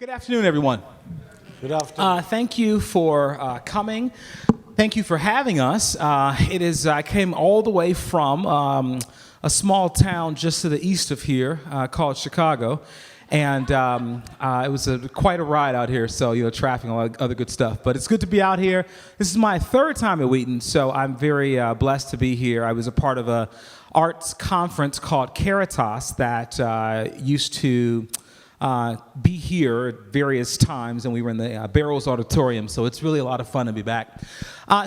Good afternoon, everyone. Good afternoon. Thank you for coming. Thank you for having us. I came all the way from a small town just to the east of here called Chicago, and it was quite a ride out here. So traffic and all that other good stuff. But it's good to be out here. This is my third time at Wheaton, so I'm very blessed to be here. I was a part of a arts conference called Caritas that used to be here at various times, and we were in the Barrows Auditorium, so it's really a lot of fun to be back.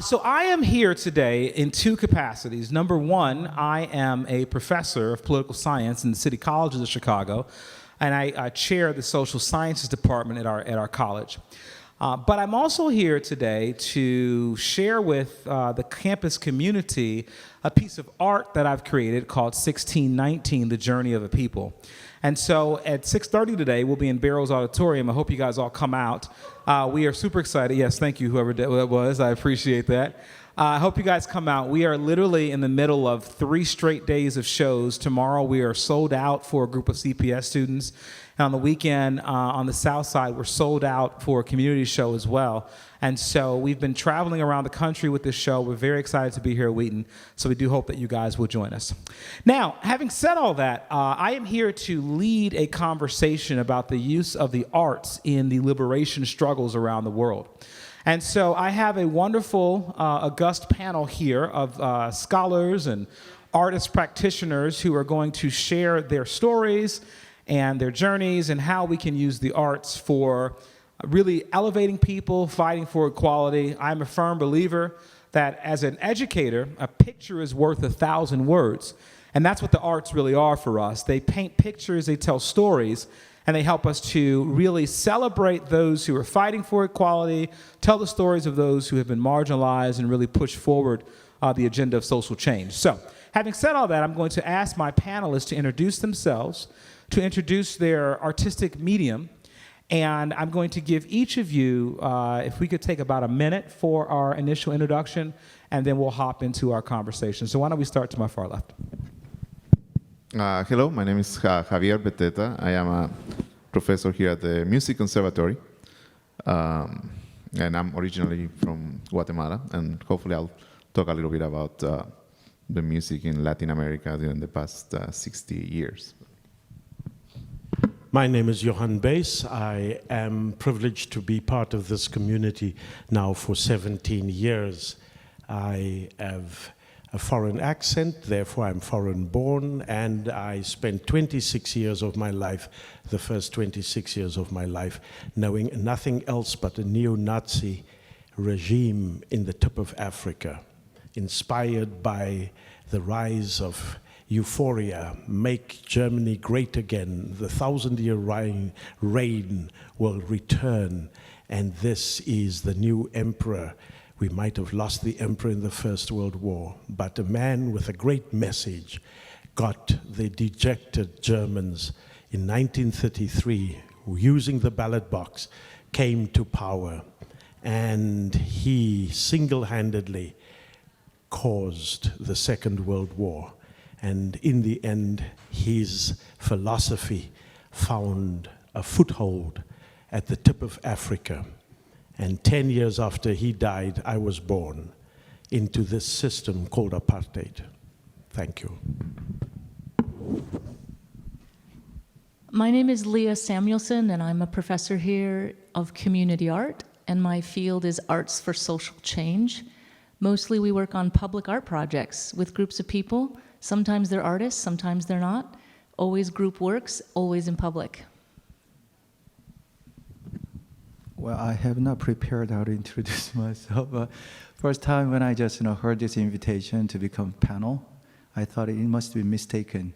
So I am here today in two capacities. Number one, I am a professor of political science in the City Colleges of Chicago, and I chair the social sciences department at our college. But I'm also here today to share with the campus community a piece of art that I've created called 1619, The Journey of a People. And so at 6:30 today, we'll be in Barrows Auditorium. I hope you guys all come out. We are super excited. Yes, thank you, whoever that was. I appreciate that. I hope you guys come out. We are literally in the middle of 3 straight days of shows. Tomorrow, we are sold out for a group of CPS students. And on the weekend, on the south side, we're sold out for a community show as well. And so we've been traveling around the country with this show. We're very excited to be here at Wheaton, so we do hope that you guys will join us. Now, having said all that, I am here to lead a conversation about the use of the arts in the liberation struggles around the world. And so I have a wonderful, august panel here of scholars and artist practitioners who are going to share their stories and their journeys and how we can use the arts for really elevating people, fighting for equality. I'm a firm believer that as an educator, a picture is worth 1,000 words. And that's what the arts really are for us. They paint pictures, they tell stories, and they help us to really celebrate those who are fighting for equality, tell the stories of those who have been marginalized, and really push forward the agenda of social change. So, having said all that, I'm going to ask my panelists to introduce themselves, to introduce their artistic medium, and I'm going to give each of you, if we could take about a minute for our initial introduction, and then we'll hop into our conversation. So why don't we start to my far left? Hello, my name is Xavier Beteta. I am a professor here at the Music Conservatory, and I'm originally from Guatemala, and hopefully I'll talk a little bit about the music in Latin America during the past 60 years. My name is Johann Buis. I am privileged to be part of this community now for 17 years. I have a foreign accent, therefore I'm foreign born, and I spent 26 years of my life, the first 26 years of my life, knowing nothing else but a neo-Nazi regime in the tip of Africa, inspired by the rise of euphoria, make Germany great again, the 1,000-year reign will return, and this is the new emperor. We might have lost the emperor in the First World War, but a man with a great message got the dejected Germans in 1933, using the ballot box, came to power, and he single-handedly caused the Second World War. And in the end, his philosophy found a foothold at the tip of Africa. And 10 years after he died, I was born into this system called apartheid. Thank you. My name is Leah Samuelson, and I'm a professor here of community art, and my field is arts for social change. Mostly we work on public art projects with groups of people. Sometimes they're artists, sometimes they're not. Always group works, always in public. Well, I have not prepared how to introduce myself. First time when I just heard this invitation to become panel, I thought it must be mistaken.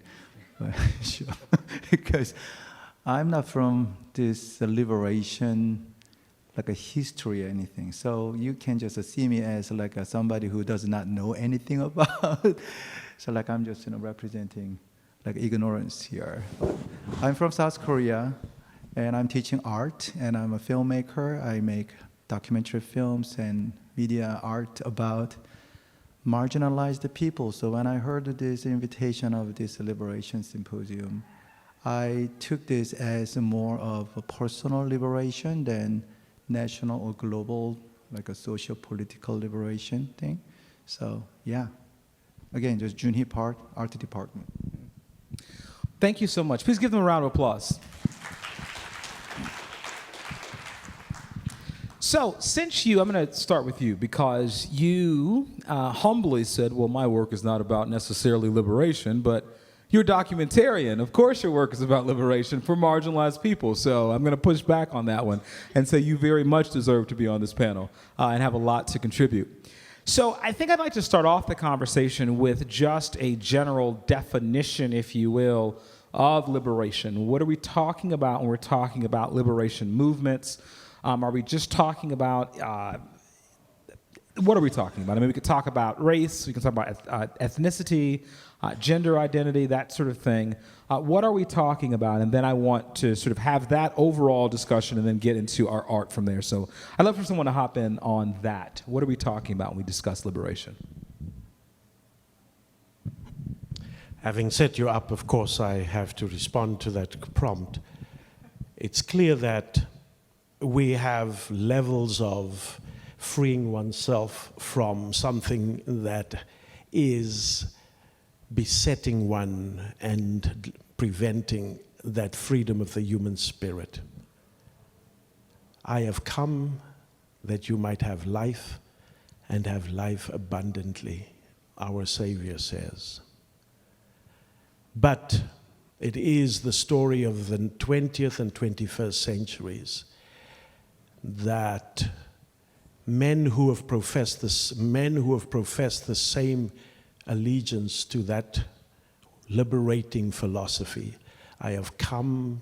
Sure. Because I'm not from this liberation, like a history or anything. So you can just see me as like somebody who does not know anything about. So like I'm just representing like ignorance here. But I'm from South Korea, and I'm teaching art, and I'm a filmmaker. I make documentary films and media art about marginalized people. So when I heard this invitation of this Liberation Symposium, I took this as more of a personal liberation than national or global, like a social political liberation thing. So yeah, again, there's Joonhee part, art department. Thank you so much. Please give them a round of applause. So, since I'm going to start with you because you humbly said, well, my work is not about necessarily liberation, but you're a documentarian. Of course your work is about liberation for marginalized people. So I'm going to push back on that one and say you very much deserve to be on this panel and have a lot to contribute. So I think I'd like to start off the conversation with just a general definition, if you will, of liberation. What are we talking about when we're talking about liberation movements? Are we just talking about, what are we talking about? I mean, we could talk about race, we can talk about ethnicity, gender identity, that sort of thing. What are we talking about? And then I want to sort of have that overall discussion and then get into our art from there. So I'd love for someone to hop in on that. What are we talking about when we discuss liberation? Having set you up, of course, I have to respond to that prompt. It's clear that we have levels of freeing oneself from something that is besetting one and preventing that freedom of the human spirit. I have come that you might have life and have life abundantly, our Savior says. But it is the story of the 20th and 21st centuries that men who have professed the same allegiance to that liberating philosophy. I have come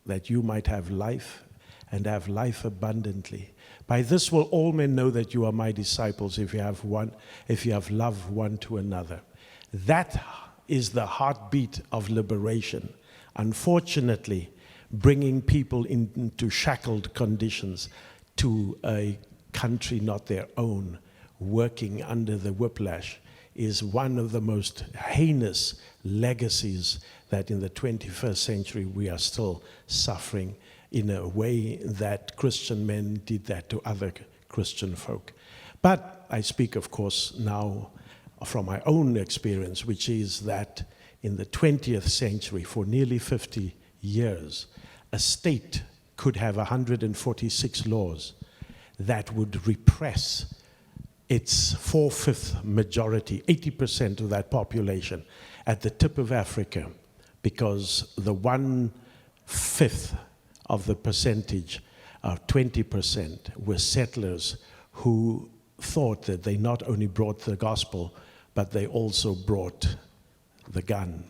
that you might have life and have life abundantly. By this will all men know that you are my disciples if you have love one to another. That is the heartbeat of liberation. Unfortunately, bringing people into shackled conditions to a country not their own, working under the whiplash, is one of the most heinous legacies that in the 21st century we are still suffering in a way that Christian men did that to other Christian folk. But I speak, of course, now from my own experience, which is that in the 20th century, for nearly 50 years, a state could have 146 laws that would repress its 4/5 majority, 80% of that population at the tip of Africa, because the 1/5 of the percentage of 20% were settlers who thought that they not only brought the gospel, but they also brought the gun.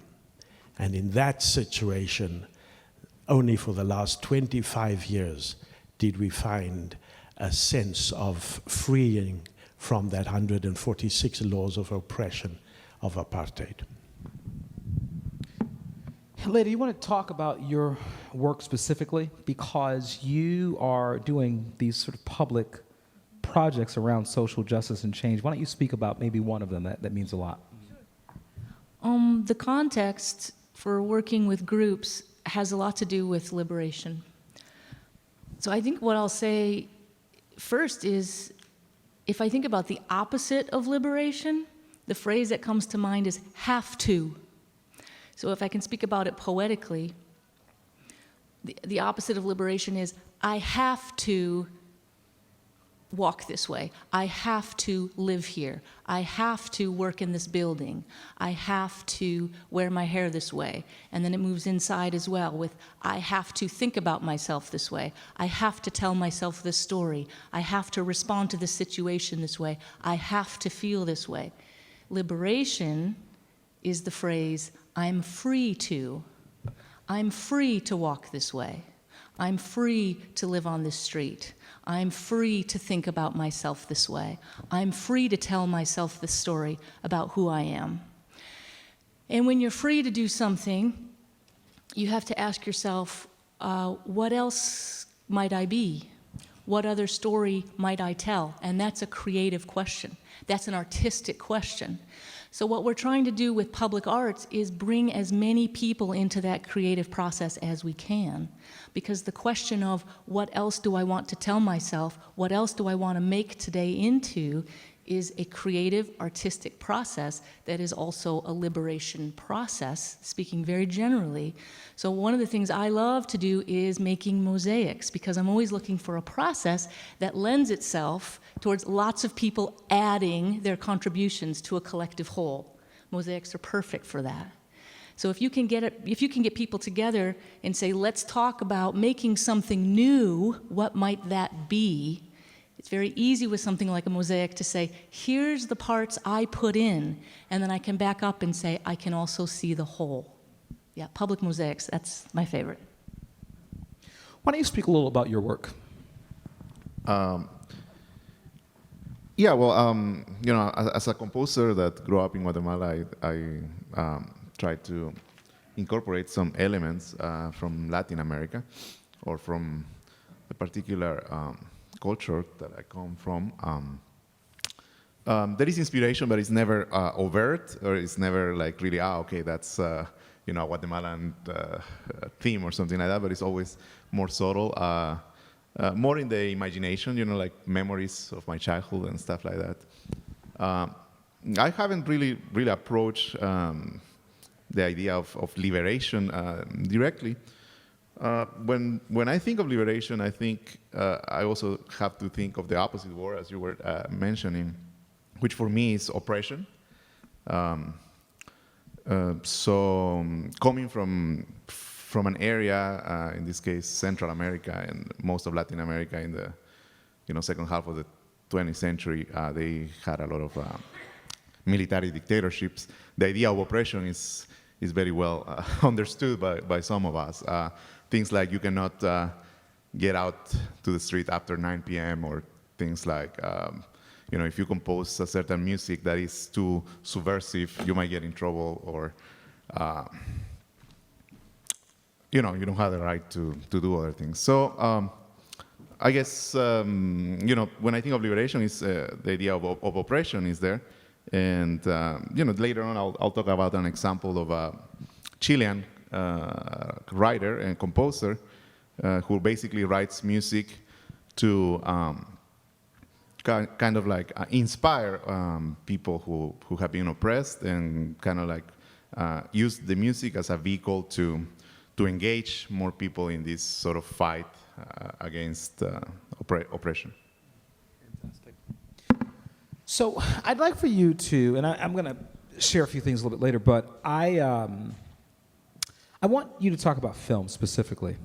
And in that situation, only for the last 25 years did we find a sense of freeing from that 146 laws of oppression of apartheid. Leah, do you want to talk about your work specifically? Because you are doing these sort of public projects around social justice and change. Why don't you speak about maybe one of them that means a lot? The context for working with groups has a lot to do with liberation. So I think what I'll say first is, if I think about the opposite of liberation, the phrase that comes to mind is have to. So if I can speak about it poetically, the opposite of liberation is I have to walk this way. I have to live here. I have to work in this building. I have to wear my hair this way. And then it moves inside as well with I have to think about myself this way. I have to tell myself this story. I have to respond to this situation this way. I have to feel this way. Liberation is the phrase I'm free to. I'm free to walk this way. I'm free to live on this street. I'm free to think about myself this way. I'm free to tell myself this story about who I am. And when you're free to do something, you have to ask yourself, what else might I be? What other story might I tell? And that's a creative question. That's an artistic question. So what we're trying to do with public arts is bring as many people into that creative process as we can. Because the question of what else do I want to tell myself, what else do I want to make today into, is a creative, artistic process that is also a liberation process, speaking very generally. So one of the things I love to do is making mosaics, because I'm always looking for a process that lends itself towards lots of people adding their contributions to a collective whole. Mosaics are perfect for that. So if you can get people together and say, let's talk about making something new, what might that be? It's very easy with something like a mosaic to say, here's the parts I put in, and then I can back up and say, I can also see the whole. Yeah, public mosaics, that's my favorite. Why don't you speak a little about your work? Yeah, well, you know, as a composer that grew up in Guatemala, I tried to incorporate some elements from Latin America or from a particular culture that I come from. There is inspiration, but it's never overt, or it's never like really, okay, that's you know, a Guatemalan theme or something like that, but it's always more subtle, more in the imagination, you know, like memories of my childhood and stuff like that. I haven't really approached the idea of liberation directly. When I think of liberation, I think I also have to think of the opposite word, as you were mentioning, which for me is oppression. So coming from an area, in this case Central America and most of Latin America in the second half of the 20th century, they had a lot of military dictatorships. The idea of oppression is very well understood by some of us. Things like you cannot get out to the street after 9 p.m. or things like, if you compose a certain music that is too subversive, you might get in trouble, or you don't have the right to do other things. So I guess, when I think of liberation, is the idea of oppression is there. And, later on I'll talk about an example of a Chilean writer and composer who basically writes music to kind of like inspire people who have been oppressed, and kind of like use the music as a vehicle to engage more people in this sort of fight against oppression. Fantastic. So I'd like for you to, and I'm going to share a few things a little bit later, but I want you to talk about film specifically,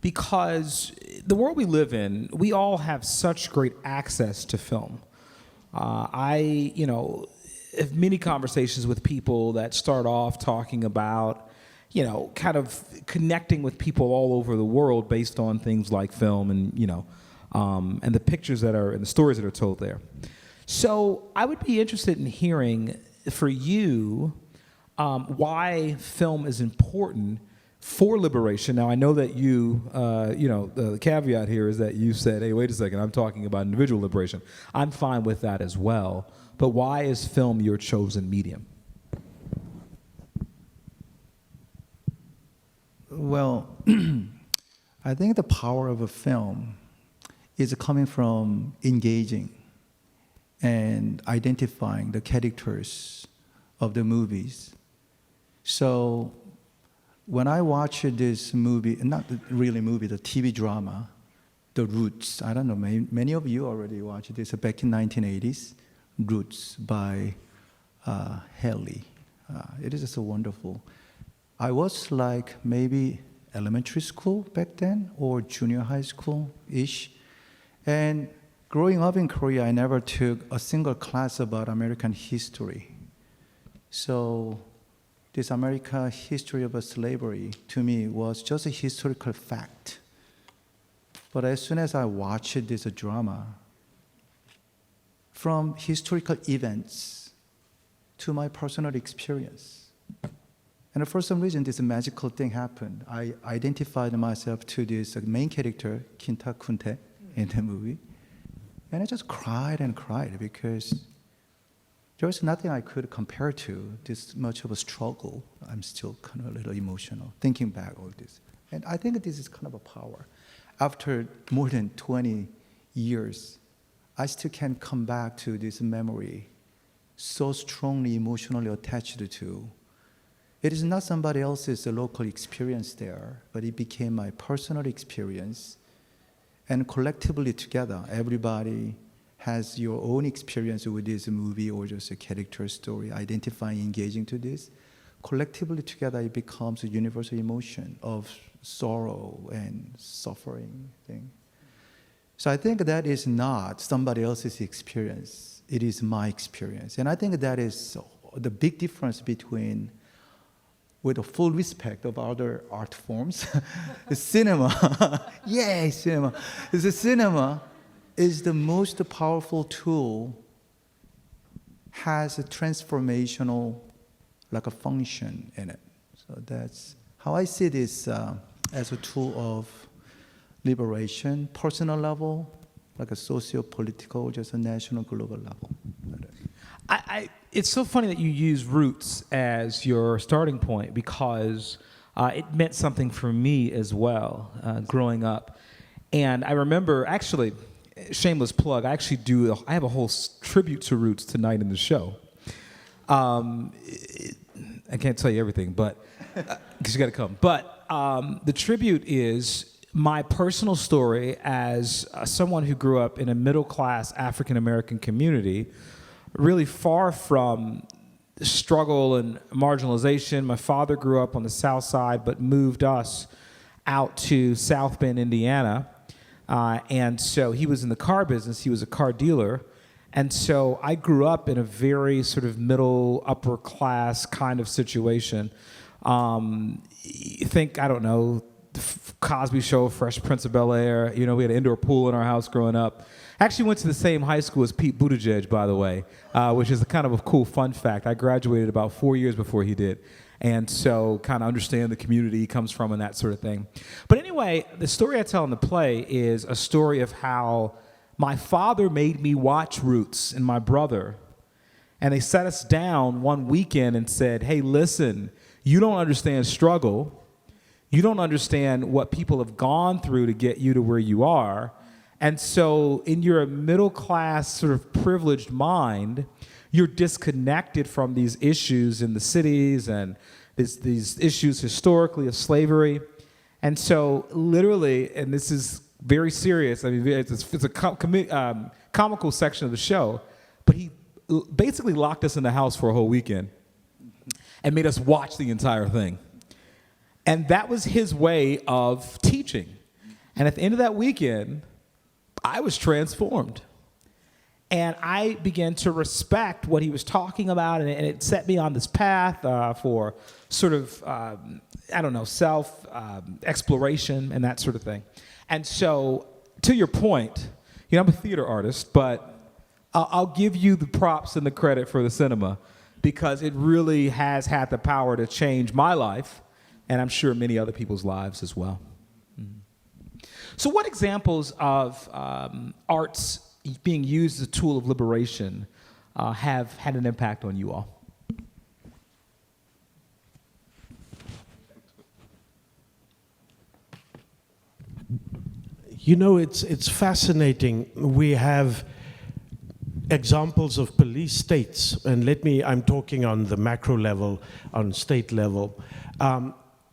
because the world we live in, we all have such great access to film. I have many conversations with people that start off talking about, kind of connecting with people all over the world based on things like film and, and the pictures that are, and the stories that are told there. So I would be interested in hearing for you why film is important for liberation. Now, I know that you, the caveat here is that you said, hey, wait a second, I'm talking about individual liberation. I'm fine with that as well. But why is film your chosen medium? Well, I think the power of a film is coming from engaging and identifying the characters of the movies. So when I watch this movie, not really movie, the TV drama, The Roots, I don't know, many of you already watched this back in 1980s, Roots by Haley. It is so wonderful. I was like maybe elementary school back then, or junior high school-ish. And growing up in Korea, I never took a single class about American history. So this American history of slavery, to me, was just a historical fact. But as soon as I watched this drama, from historical events to my personal experience, and for some reason, this magical thing happened. I identified myself to this main character, Kinta Kunte, in the movie. And I just cried and cried, because there was nothing I could compare to this much of a struggle. I'm still kind of a little emotional thinking back all this. And I think this is kind of a power. After more than 20 years, I still can come back to this memory so strongly emotionally attached to. It is not somebody else's local experience there, but it became my personal experience. And collectively together, everybody has your own experience with this movie or just a character story, identifying, engaging to this. Collectively together, it becomes a universal emotion of sorrow and suffering thing. So I think that is not somebody else's experience. It is my experience. And I think that is the big difference between, with a full respect of other art forms, the cinema, yay, cinema. The cinema is the most powerful tool, has a transformational like a function in it. So that's how I see this as a tool of liberation, personal level, like a socio-political, just a national, global level. It's so funny that you use roots as your starting point because it meant something for me as well growing up. And I remember, actually, shameless plug, I have a whole tribute to Roots tonight in the show. I can't tell you everything, but because you got to come. But the tribute is my personal story as someone who grew up in a middle-class African-American community, really far from struggle and marginalization. My father grew up on the South Side, but moved us out to South Bend, Indiana. And so he was in the car business. He was a car dealer. And so I grew up in a very sort of middle, upper class kind of situation. Think, I don't know, the Cosby Show, Fresh Prince of Bel-Air. You know, we had an indoor pool in our house growing up. Actually went to the same high school as Pete Buttigieg, by the way, which is a kind of a cool fun fact. I graduated about 4 years before he did. And so kind of understand the community he comes from and that sort of thing. But anyway, the story I tell in the play is a story of how my father made me watch Roots and my brother. And they sat us down one weekend and said, hey, listen, you don't understand struggle. You don't understand what people have gone through to get you to where you are. And so in your middle class sort of privileged mind, you're disconnected from these issues in the cities and these issues historically of slavery. And so literally, and this is very serious, I mean, it's a comical section of the show, but he basically locked us in the house for a whole weekend and made us watch the entire thing. And that was his way of teaching. And at the end of that weekend, I was transformed. And I began to respect what he was talking about, and it set me on this path for sort of, self-exploration and that sort of thing. And so, to your point, you know, I'm a theater artist, but I'll give you the props and the credit for the cinema because it really has had the power to change my life, and I'm sure many other people's lives as well. Mm-hmm. So what examples of arts being used as a tool of liberation have had an impact on you all? You know, it's fascinating. We have examples of police states, and I'm talking on the macro level, on state level.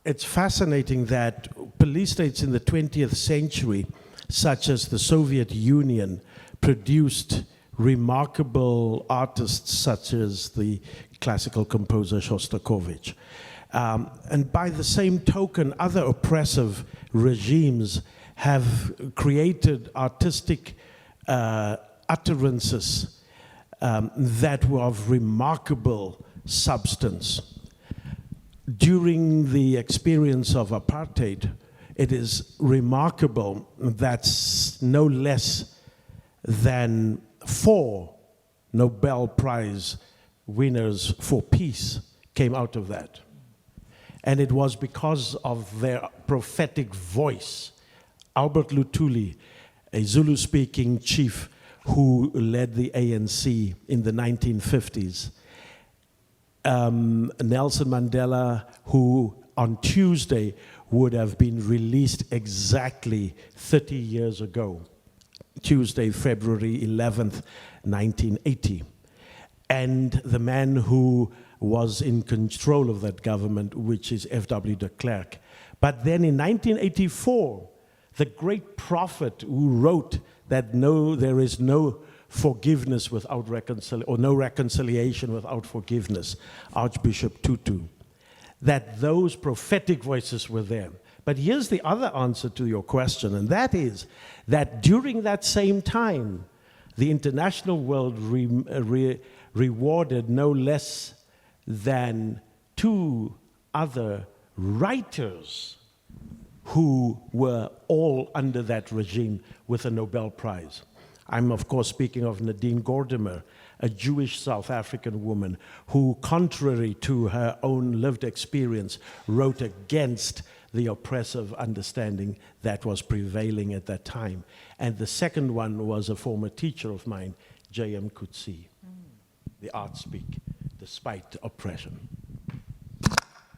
It's fascinating that police states in the 20th century, such as the Soviet Union, produced remarkable artists such as the classical composer Shostakovich. And by the same token, other oppressive regimes have created artistic utterances that were of remarkable substance. During the experience of apartheid, it is remarkable that no less than 4 Nobel Prize winners for peace came out of that. And it was because of their prophetic voice. Albert Luthuli, a Zulu-speaking chief who led the ANC in the 1950s. Nelson Mandela, who on Tuesday would have been released exactly 30 years ago, Tuesday, February 11th, 1980. And the man who was in control of that government, which is F.W. de Klerk. But then in 1984, the great prophet who wrote that there is no forgiveness without reconciliation, or no reconciliation without forgiveness, Archbishop Tutu, that those prophetic voices were there. But here's the other answer to your question, and that is that during that same time, the international world rewarded no less than 2 other writers who were all under that regime with a Nobel Prize. I'm, of course, speaking of Nadine Gordimer, a Jewish South African woman who, contrary to her own lived experience, wrote against the oppressive understanding that was prevailing at that time. And the second one was a former teacher of mine, J.M. Coetzee. The arts speak, despite oppression.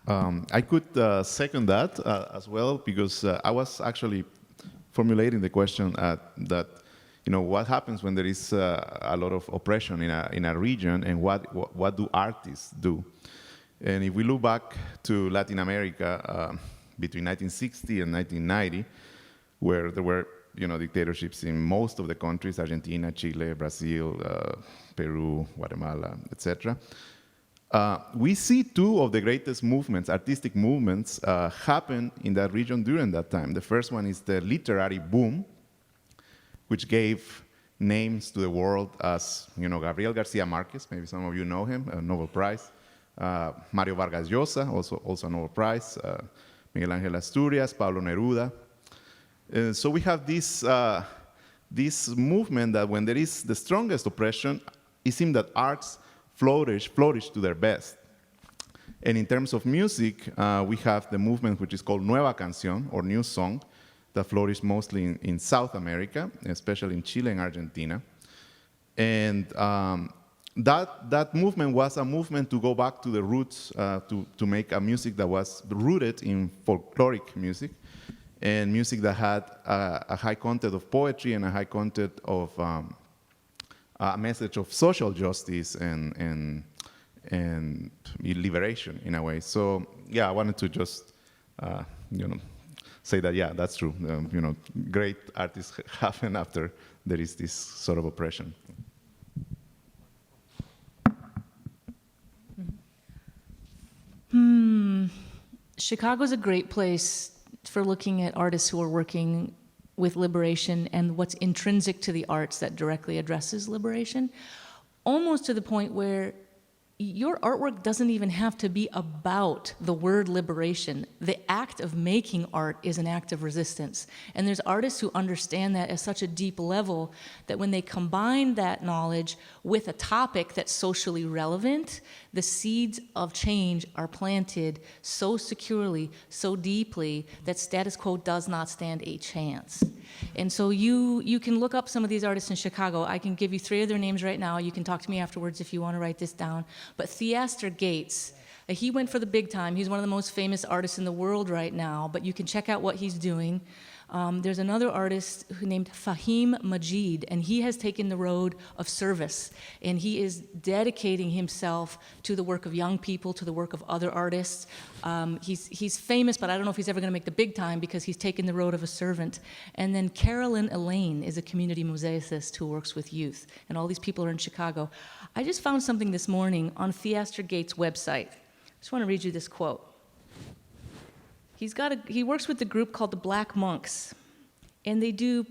I could second that as well, because I was actually formulating the question that, what happens when there is a lot of oppression in a region, and what do artists do? And if we look back to Latin America between 1960 and 1990, where there were dictatorships in most of the countries, Argentina, Chile, Brazil, Peru, Guatemala, etc. We see 2 of the greatest movements, artistic movements, happen in that region during that time. The first one is the literary boom, which gave names to the world as, Gabriel Garcia Marquez, maybe some of you know him, a Nobel Prize, Mario Vargas Llosa, also a Nobel Prize, Miguel Ángel Asturias, Pablo Neruda. So we have this movement that when there is the strongest oppression, it seems that arts flourish to their best. And in terms of music, we have the movement which is called Nueva Canción, or New Song, that flourished mostly in South America, especially in Chile and Argentina. And that movement was a movement to go back to the roots, to make a music that was rooted in folkloric music, and music that had a high content of poetry and a high content of a message of social justice and liberation in a way. So yeah, I wanted to just say that, yeah, that's true. Great artists happen after there is this sort of oppression. Chicago's a great place for looking at artists who are working with liberation and what's intrinsic to the arts that directly addresses liberation, almost to the point where your artwork doesn't even have to be about the word liberation. The act of making art is an act of resistance. And there's artists who understand that at such a deep level that when they combine that knowledge with a topic that's socially relevant, the seeds of change are planted so securely, so deeply, that status quo does not stand a chance. And so you can look up some of these artists in Chicago. I can give you 3 of their names right now. You can talk to me afterwards if you want to write this down. But Theaster Gates, he went for the big time. He's one of the most famous artists in the world right now, but you can check out what he's doing. There's another artist named Fahim Majeed, and he has taken the road of service, and he is dedicating himself to the work of young people, to the work of other artists. He's famous, but I don't know if he's ever going to make the big time because he's taken the road of a servant. And then Carolyn Elaine is a community mosaicist who works with youth, and all these people are in Chicago. I just found something this morning on Theaster Gates' website. I just want to read you this quote. He works with the group called the Black Monks, and they do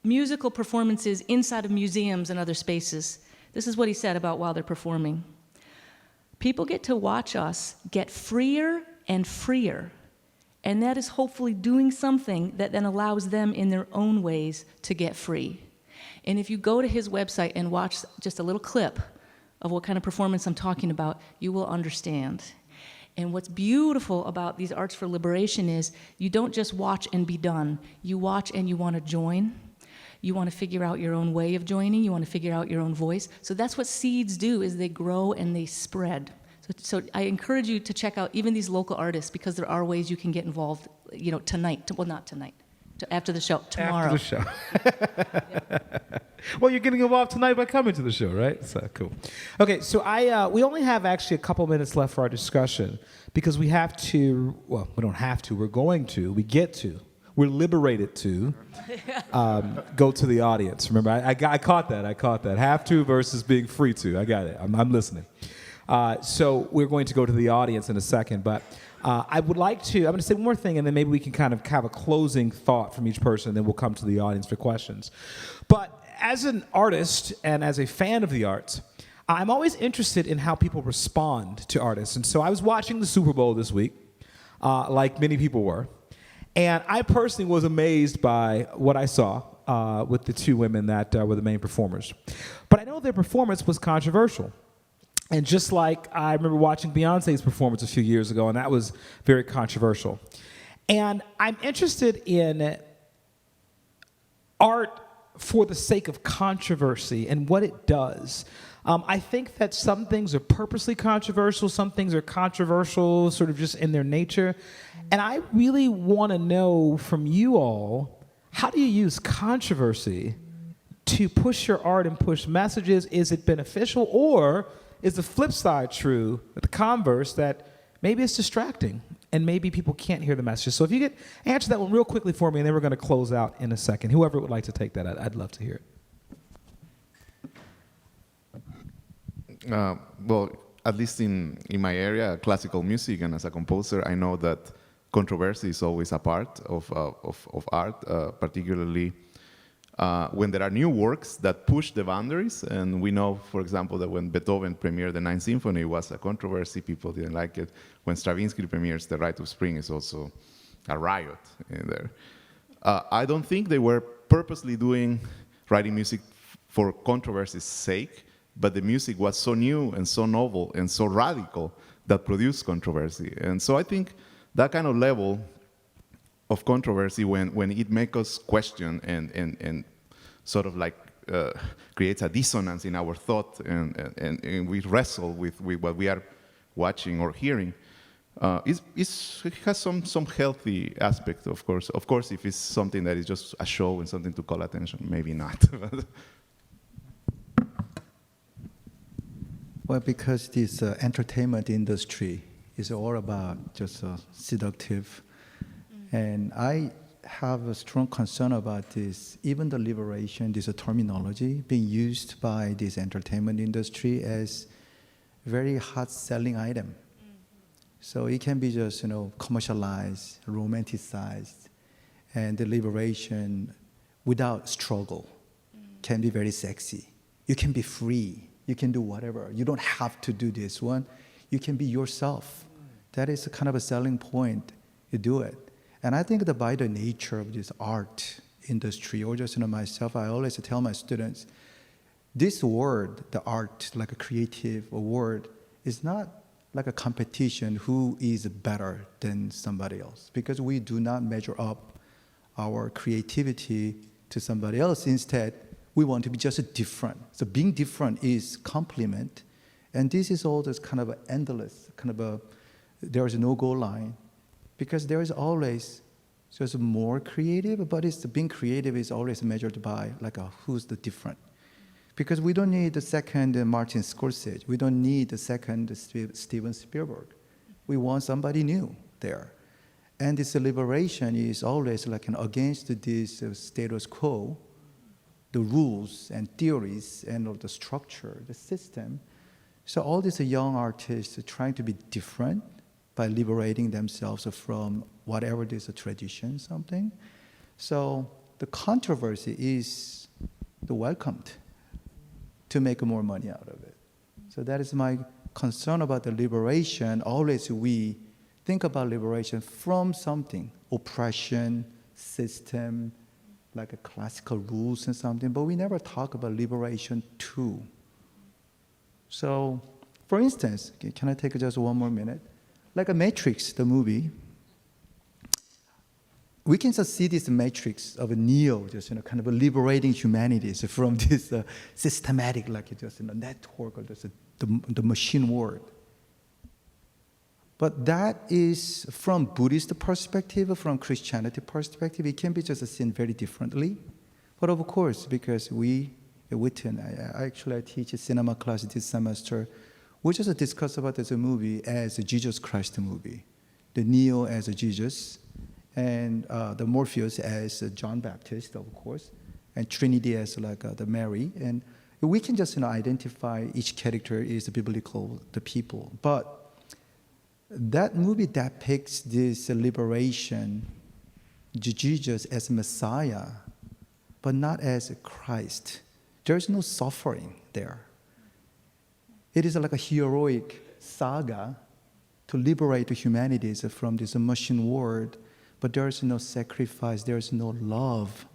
musical performances inside of museums and other spaces. This is what he said about while they're performing. People get to watch us get freer and freer, and that is hopefully doing something that then allows them in their own ways to get free. And if you go to his website and watch just a little clip of what kind of performance I'm talking about, you will understand. And what's beautiful about these arts for liberation is you don't just watch and be done. You watch and you want to join. You want to figure out your own way of joining. You want to figure out your own voice. So that's what seeds do, is they grow and they spread. So I encourage you to check out even these local artists, because there are ways you can get involved, tonight. Well, not tonight. After the show, tomorrow. After the show. Well, you're getting involved tonight by coming to the show, right? So cool. Okay, so we only have actually a couple minutes left for our discussion, because we have to, well, we don't have to, we get to, we're liberated to go to the audience. Remember, I caught that. Have to versus being free to. I got it. I'm listening. So we're going to go to the audience in a second, but I'm going to say one more thing, and then maybe we can kind of have a closing thought from each person, and then we'll come to the audience for questions. But as an artist and as a fan of the arts, I'm always interested in how people respond to artists. And so I was watching the Super Bowl this week, like many people were, and I personally was amazed by what I saw with the two women that were the main performers. But I know their performance was controversial. And just like I remember watching Beyonce's performance a few years ago, and that was very controversial. And I'm interested in art for the sake of controversy and what it does. I think that some things are purposely controversial, some things are controversial sort of just in their nature. And I really want to know from you all, how do you use controversy to push your art and push messages? Is it beneficial, or is the flip side true, the converse, that maybe it's distracting and maybe people can't hear the message? So if you could answer that one real quickly for me, and then we're going to close out in a second. Whoever would like to take that, I'd love to hear it. Well, at least in my area, classical music, and as a composer, I know that controversy is always a part of art, particularly when there are new works that push the boundaries. And we know, for example, that when Beethoven premiered the Ninth Symphony, it was a controversy. People didn't like it. When Stravinsky premieres The Rite of Spring, it's also a riot in there. I don't think they were purposely writing music for controversy's sake, but the music was so new and so novel and so radical that produced controversy. And so I think that kind of level of controversy, when it makes us question and sort of like creates a dissonance in our thought, and we wrestle with what we are watching or hearing, it has some healthy aspect, of course. Of course, if it's something that is just a show and something to call attention, maybe not. Well, because this entertainment industry is all about just seductive. And I have a strong concern about this, even the liberation, this terminology being used by this entertainment industry as very hot selling item. So it can be just, commercialized, romanticized, and the liberation without struggle can be very sexy. You can be free. You can do whatever. You don't have to do this one. You can be yourself. That is a kind of a selling point. You do it. And I think that by the nature of this art industry, or just myself, I always tell my students, this word, the art, like a creative word, is not like a competition who is better than somebody else, because we do not measure up our creativity to somebody else. Instead, we want to be just different. So being different is compliment. And this is all this kind of endless, there is no goal line, because there is always just more creative, but being creative is always measured by who's the different. Because we don't need the second Martin Scorsese. We don't need the second Steven Spielberg. We want somebody new there. And this liberation is always against this status quo, the rules and theories and the structure, the system. So all these young artists are trying to be different by liberating themselves from whatever it is, a tradition, something. So the controversy is the welcomed to make more money out of it. So that is my concern about the liberation. Always we think about liberation from something, oppression, system, like a classical rules and something, but we never talk about liberation too. So, for instance, can I take just one more minute? Like a Matrix, the movie, we can just see this matrix of a Neo, just kind of liberating humanities from this systematic, like just network or just the machine world. But that is from Buddhist perspective, from Christianity perspective, it can be just seen very differently. But of course, because we at Wheaton, I teach a cinema class this semester, we just discuss about this movie as a Jesus Christ movie, the Neo as a Jesus, and the Morpheus as John Baptist, of course, and Trinity as like the Mary, and we can just identify each character is biblical, the people. But that movie depicts this liberation, Jesus as Messiah, but not as Christ. There's no suffering there. It is like a heroic saga to liberate the humanities from this machine world, but there is no sacrifice, there is no love.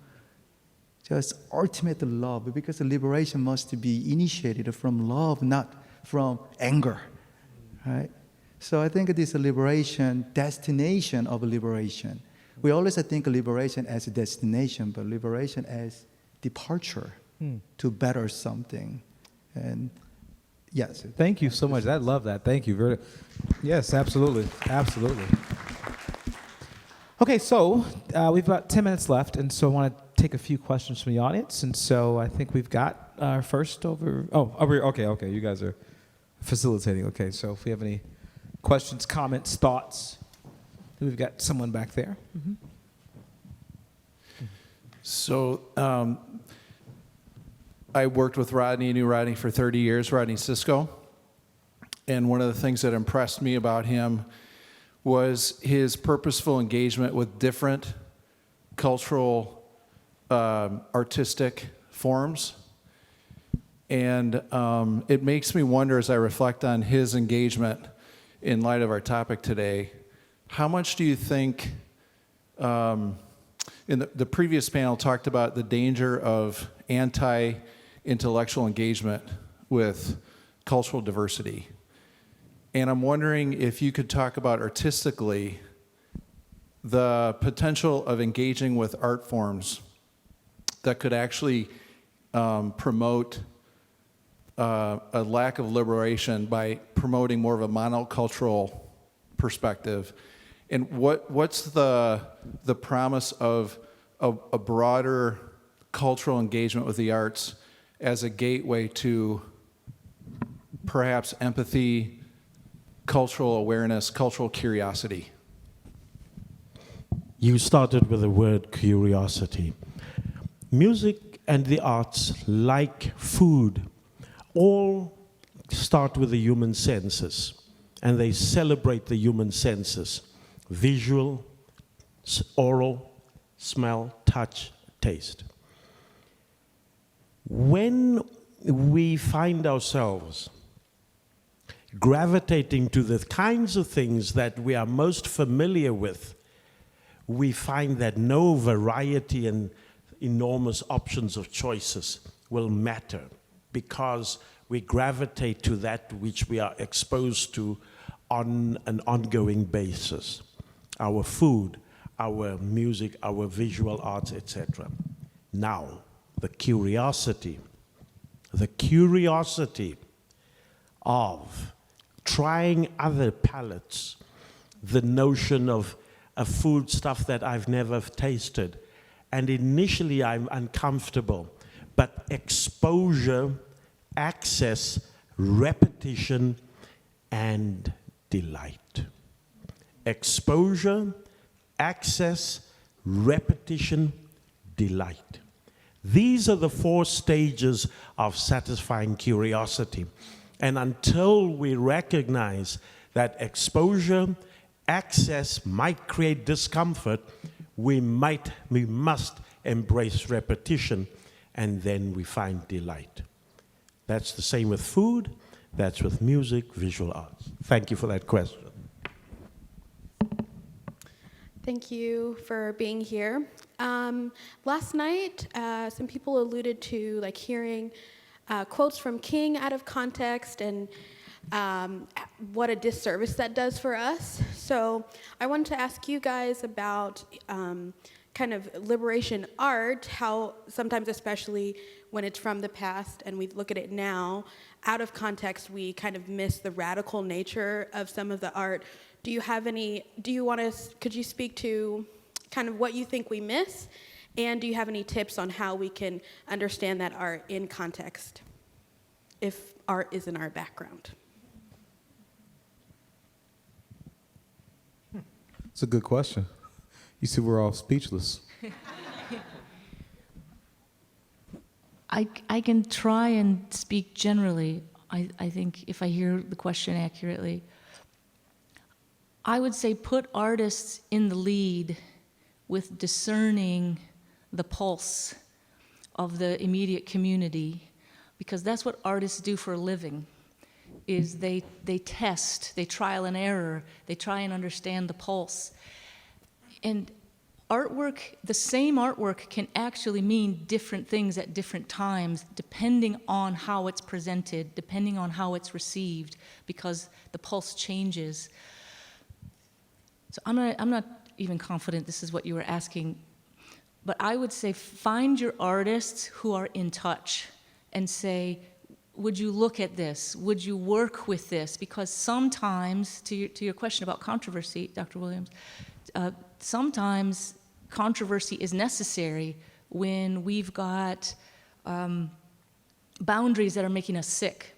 Just ultimate love, because the liberation must be initiated from love, not from anger, right? So I think this liberation, destination of liberation. We always think liberation as a destination, but liberation as departure to better something. And yes. Thank you so much. I love that. Thank you. Yes, absolutely. Absolutely. Okay, so we've got 10 minutes left, and so I want to take a few questions from the audience. And so I think we've got our first over. Okay. You guys are facilitating. Okay, so if we have any questions, comments, thoughts, we've got someone back there. Mm-hmm. So I worked with Rodney, knew Rodney for 30 years, Rodney Sisco. And one of the things that impressed me about him was his purposeful engagement with different cultural, artistic forms. And it makes me wonder, as I reflect on his engagement in light of our topic today, how much do you think, in the previous panel talked about the danger of anti-intellectual engagement with cultural diversity. And I'm wondering if you could talk about artistically the potential of engaging with art forms that could actually promote a lack of liberation by promoting more of a monocultural perspective. And what's the promise of a broader cultural engagement with the arts as a gateway to perhaps empathy, cultural awareness, cultural curiosity? You started with the word curiosity. Music and the arts, like food, all start with the human senses, and they celebrate the human senses: visual, oral, smell, touch, taste. When we find ourselves gravitating to the kinds of things that we are most familiar with, we find that no variety and enormous options of choices will matter, because we gravitate to that which we are exposed to on an ongoing basis. Our food, our music, our visual arts, etc. Now, the curiosity of trying other palates, the notion of a food stuff that I've never tasted, and initially I'm uncomfortable, but exposure, access, repetition, and delight. Exposure, access, repetition, delight. These are the 4 stages of satisfying curiosity. And until we recognize that exposure, access might create discomfort, we must embrace repetition, and then we find delight. That's the same with food, that's with music, visual arts. Thank you for that question. Thank you for being here. Last night, some people alluded to hearing quotes from King out of context, and what a disservice that does for us. So I wanted to ask you guys about kind of liberation art, how sometimes, especially when it's from the past and we look at it now, out of context, we kind of miss the radical nature of some of the art. Could you speak to kind of what you think we miss? And do you have any tips on how we can understand that art in context, if art is in our background? It's a good question. You see, we're all speechless. I can try and speak generally. I think if I hear the question accurately, I would say put artists in the lead with discerning the pulse of the immediate community, because that's what artists do for a living, is they test, they trial and error, they try and understand the pulse. And artwork, the same artwork can actually mean different things at different times, depending on how it's presented, depending on how it's received, because the pulse changes. So I'm not even confident this is what you were asking, but I would say find your artists who are in touch and say, would you look at this? Would you work with this? Because sometimes, to your question about controversy, Dr. Williams, sometimes controversy is necessary when we've got boundaries that are making us sick.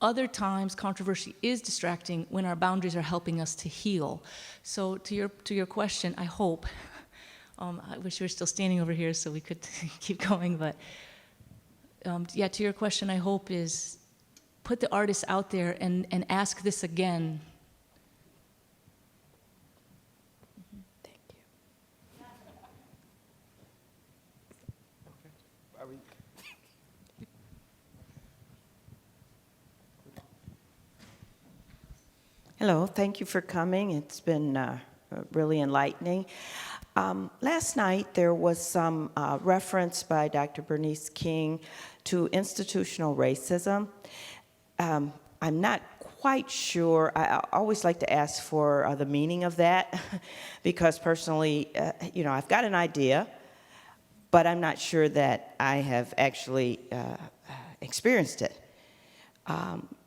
Other times, controversy is distracting when our boundaries are helping us to heal. So to your question, I hope, I wish we were still standing over here so we could keep going, but yeah, to your question, I hope is put the artists out there and ask this again. Thank you. Hello, thank you for coming. It's been really enlightening. Last night there was some reference by Dr. Bernice King to institutional racism. I'm not quite sure. I always like to ask for the meaning of that because personally, I've got an idea, but I'm not sure that I have actually experienced it.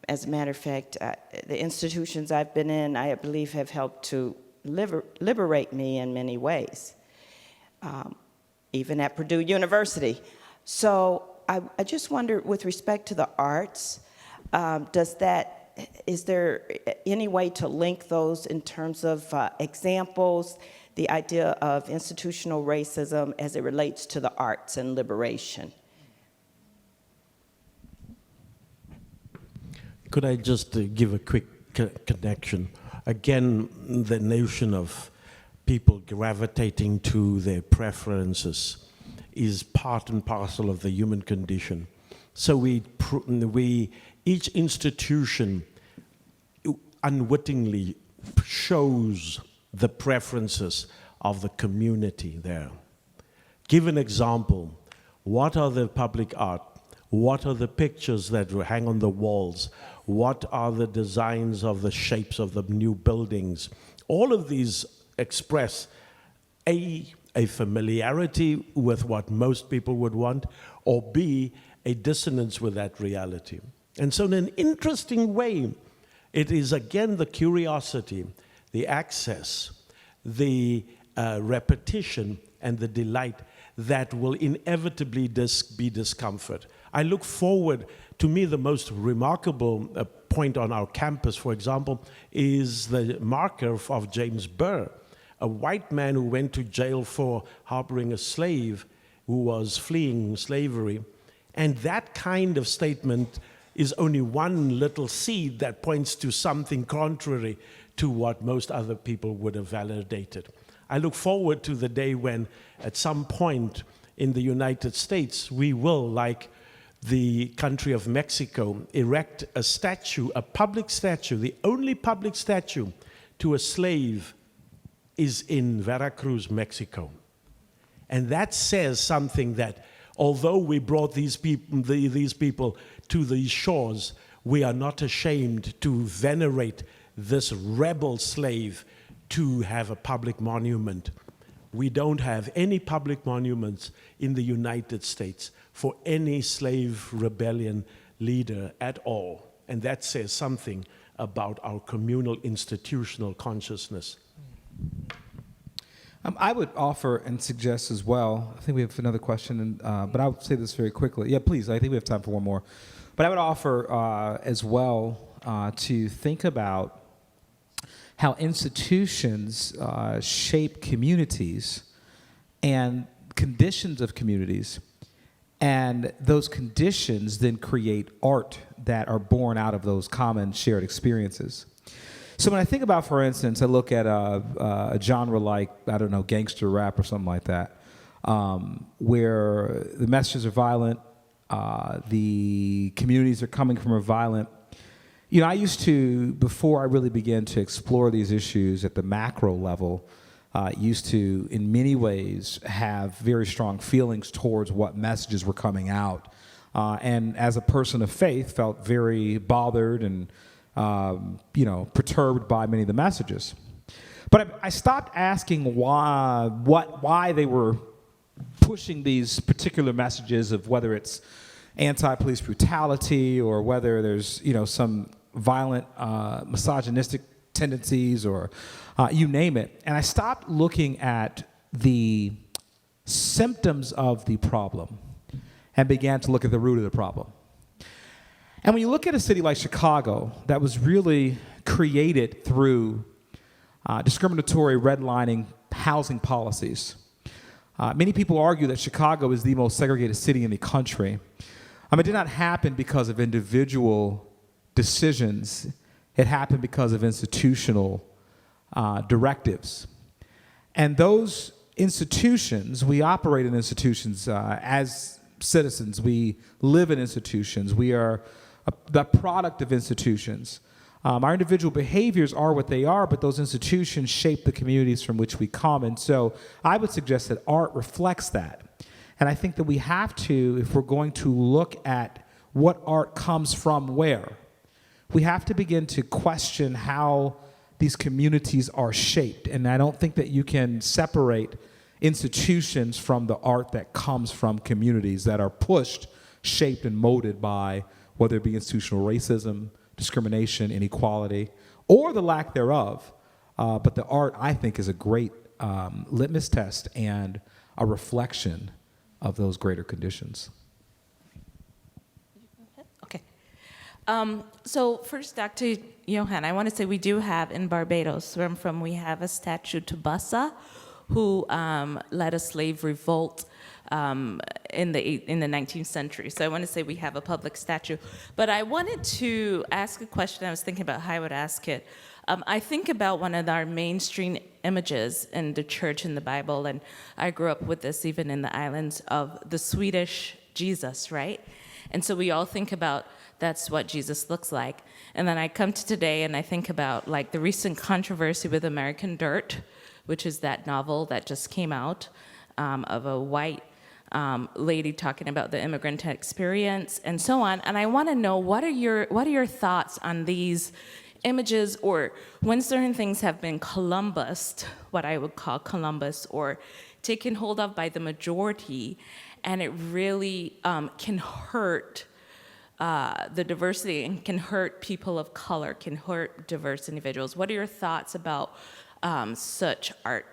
As a matter of fact, the institutions I've been in, I believe, have helped to liberate me in many ways, even at Purdue University. So I just wonder, with respect to the arts, is there any way to link those in terms of examples, the idea of institutional racism as it relates to the arts and liberation? Could I just give a quick connection? Again, the notion of people gravitating to their preferences is part and parcel of the human condition. So each institution unwittingly shows the preferences of the community there. Give an example. What are the public art? What are the pictures that hang on the walls? What are the designs of the shapes of the new buildings? All of these express A, familiarity with what most people would want, or B, a dissonance with that reality. And so in an interesting way, it is again the curiosity, the access, the repetition, and the delight that will inevitably be discomfort. I look forward, to me, the most remarkable point on our campus, for example, is the marker of James Burr, a white man who went to jail for harboring a slave who was fleeing slavery. And that kind of statement is only one little seed that points to something contrary to what most other people would have validated. I look forward to the day when, at some point in the United States, we will, like the country of Mexico, erect a statue, a public statue. The only public statue to a slave is in Veracruz, Mexico. And that says something, that although we brought these people to these shores, We are not ashamed to venerate this rebel slave to have a public monument. We don't have any public monuments in the United States for any slave rebellion leader at all. And that says something about our communal institutional consciousness. I would offer and suggest as well, I think we have another question, but I'll say this very quickly. Yeah, please, I think we have time for one more. But I would offer as well to think about how institutions shape communities and conditions of communities, and those conditions then create art that are born out of those common shared experiences. So when I think about, for instance, I look at a genre like, I don't know, gangster rap or something like that, where the messages are violent, the communities are coming from a violent. You know, I used to, before I really began to explore these issues at the macro level, used to, in many ways, have very strong feelings towards what messages were coming out. And as a person of faith, felt very bothered and perturbed by many of the messages. But I stopped asking why they were pushing these particular messages of whether it's anti-police brutality or whether there's, some violent misogynistic tendencies or you name it. And I stopped looking at the symptoms of the problem and began to look at the root of the problem. And when you look at a city like Chicago that was really created through discriminatory redlining housing policies, many people argue that Chicago is the most segregated city in the country. It did not happen because of individual decisions. It happened because of institutional directives. And those institutions, we operate in institutions as citizens. We live in institutions. We are the product of institutions. Our individual behaviors are what they are, but those institutions shape the communities from which we come. And so I would suggest that art reflects that. And I think that we have to, if we're going to look at what art comes from where, we have to begin to question how these communities are shaped. And I don't think that you can separate institutions from the art that comes from communities that are pushed, shaped, and molded by whether it be institutional racism, discrimination, inequality, or the lack thereof. But the art, I think, is a great litmus test and a reflection of those greater conditions. Okay. So first, Dr. Johann, I want to say we do have in Barbados, where I'm from, we have a statue to Bassa, who led a slave revolt in the 19th century. So I want to say we have a public statue. But I wanted to ask a question. I was thinking about how I would ask it. I think about one of our mainstream images in the church in the Bible, and I grew up with this even in the islands, of the Swedish Jesus, right? And so we all think about that's what Jesus looks like. And then I come to today and I think about like the recent controversy with American Dirt, which is that novel that just came out of a white lady talking about the immigrant experience and so on. And I want to know, what are your thoughts on these images, or when certain things have been Columbused, what I would call Columbus, or taken hold of by the majority, and it really can hurt the diversity and can hurt people of color, can hurt diverse individuals. What are your thoughts about such art?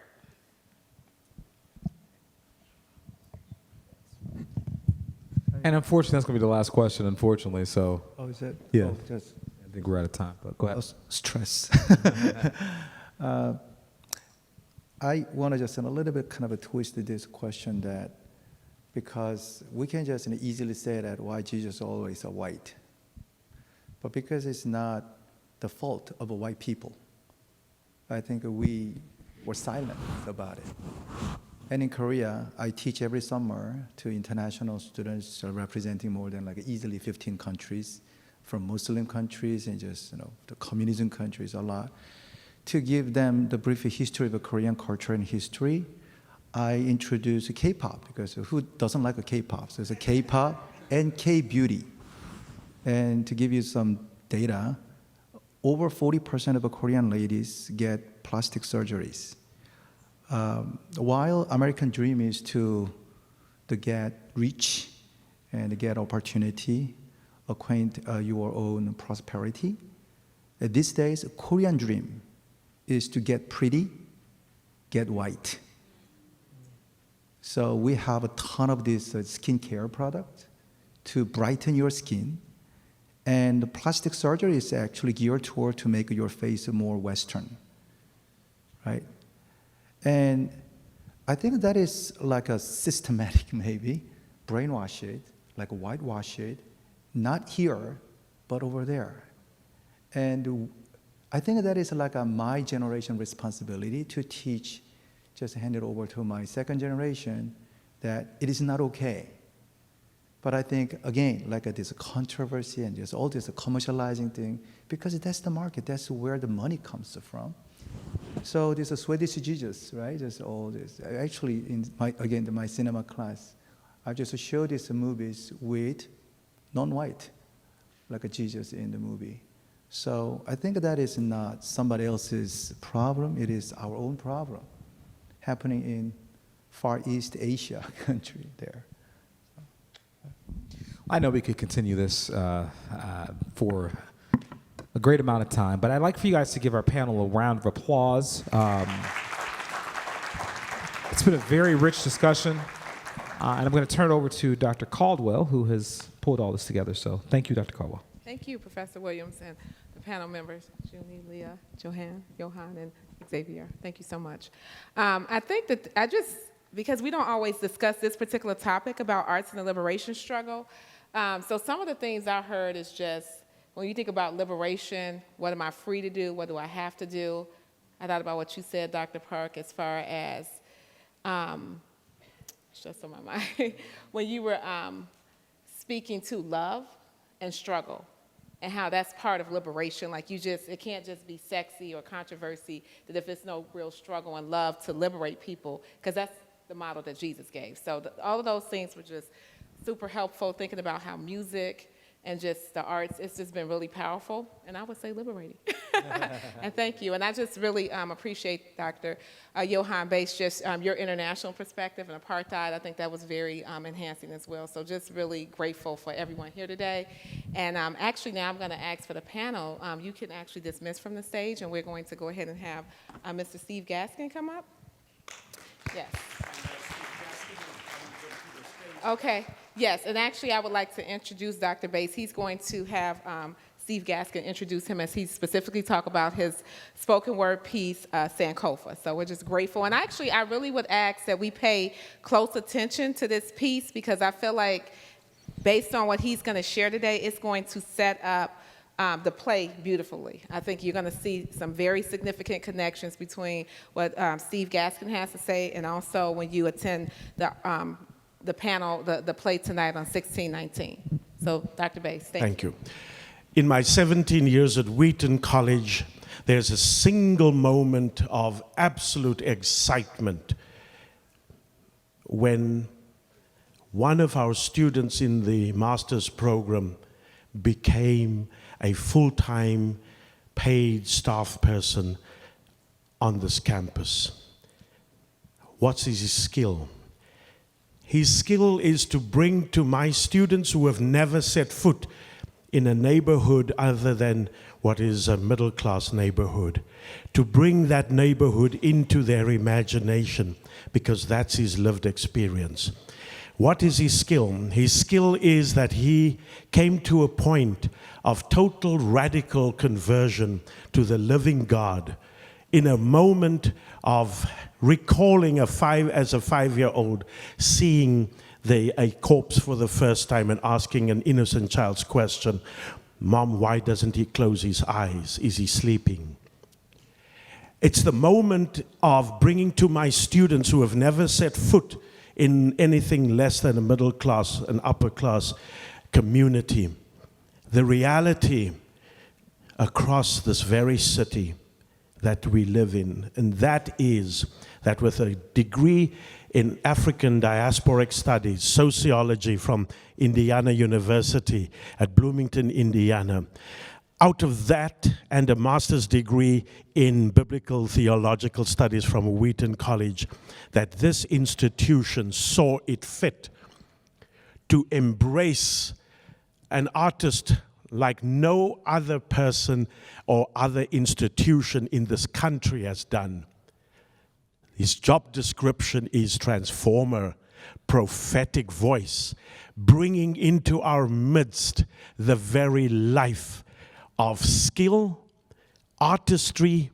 And unfortunately, that's going to be the last question, unfortunately, so. Oh, is it? Yeah. Oh, just I think we're out of time, but go ahead. Stress. I want to just a little bit kind of twist this question, that because we can just easily say that why Jesus always a white, but because it's not the fault of white people, I think we were silent about it. And in Korea, I teach every summer to international students representing more than easily 15 countries, from Muslim countries and just the communism countries a lot, to give them the brief history of Korean culture and history. I introduce K-pop, because who doesn't like a K-pop? So it's a K-pop and K-beauty. And to give you some data, over 40% of Korean ladies get plastic surgeries. While American dream is to get rich and get opportunity, acquaint your own prosperity, these days, Korean dream is to get pretty, get white. So we have a ton of these skincare products to brighten your skin. And the plastic surgery is actually geared toward to make your face more Western, right? And I think that is like a systematic maybe, brainwash it, like whitewash it, not here, but over there. And I think that is like my generation responsibility to teach, just hand it over to my second generation, that it is not okay. But I think, again, like this controversy and just all this commercializing thing, because that's the market, that's where the money comes from. So this is Swedish Jesus, right? Just all this. Actually, in my cinema class, I just show these movies with non-white, like a Jesus in the movie. So I think that is not somebody else's problem, it is our own problem happening in Far East Asia country there. I know we could continue this for a great amount of time, but I'd like for you guys to give our panel a round of applause. It's been a very rich discussion, and I'm going to turn it over to Dr. Caldwell, who has pulled all this together. So thank you, Dr. Caldwell. Thank you, Professor Williams, and the panel members, Joonhee, Leah, Johann, and Xavier. Thank you so much. I think that because we don't always discuss this particular topic about arts and the liberation struggle, so some of the things I heard is just, when you think about liberation, what am I free to do? What do I have to do? I thought about what you said, Dr. Park, as far as, it's just on my mind, when you were speaking to love and struggle, and how that's part of liberation. Like it can't just be sexy or controversy, that if there's no real struggle and love to liberate people, because that's the model that Jesus gave. So all of those things were just super helpful, thinking about how music and just the arts, it's just been really powerful, and I would say liberating. And thank you. And I just really appreciate Dr. Johann Buis, just your international perspective and apartheid. I think that was very enhancing as well. So just really grateful for everyone here today. And actually now I'm going to ask for the panel, you can actually dismiss from the stage, and we're going to go ahead and have Mr. Steve Gaskin come up. Yes. Okay, yes, and actually I would like to introduce Dr. Buis. He's going to have Steve Gaskin introduce him as he specifically talk about his spoken word piece, Sankofa. So we're just grateful. And actually, I really would ask that we pay close attention to this piece, because I feel like based on what he's going to share today, it's going to set up the play beautifully. I think you're going to see some very significant connections between what Steve Gaskin has to say, and also when you attend the panel, the play tonight on 1619. So, Dr. Buis, thank you. In my 17 years at Wheaton College, there's a single moment of absolute excitement when one of our students in the master's program became a full-time paid staff person on this campus. What's his skill? His skill is to bring to my students who have never set foot in a neighborhood other than what is a middle-class neighborhood, to bring that neighborhood into their imagination, because that's his lived experience. What is his skill? His skill is that he came to a point of total radical conversion to the living God in a moment of recalling as a five-year-old, seeing a corpse for the first time and asking an innocent child's question, "Mom, why doesn't he close his eyes? Is he sleeping?" It's the moment of bringing to my students who have never set foot in anything less than a middle class and upper class community, the reality across this very city that we live in. And that is that with a degree in African diasporic studies, sociology from Indiana University at Bloomington, Indiana. Out of that, and a master's degree in biblical theological studies from Wheaton College, that this institution saw it fit to embrace an artist like no other person or other institution in this country has done. His job description is transformer, prophetic voice, bringing into our midst the very life of skill, artistry,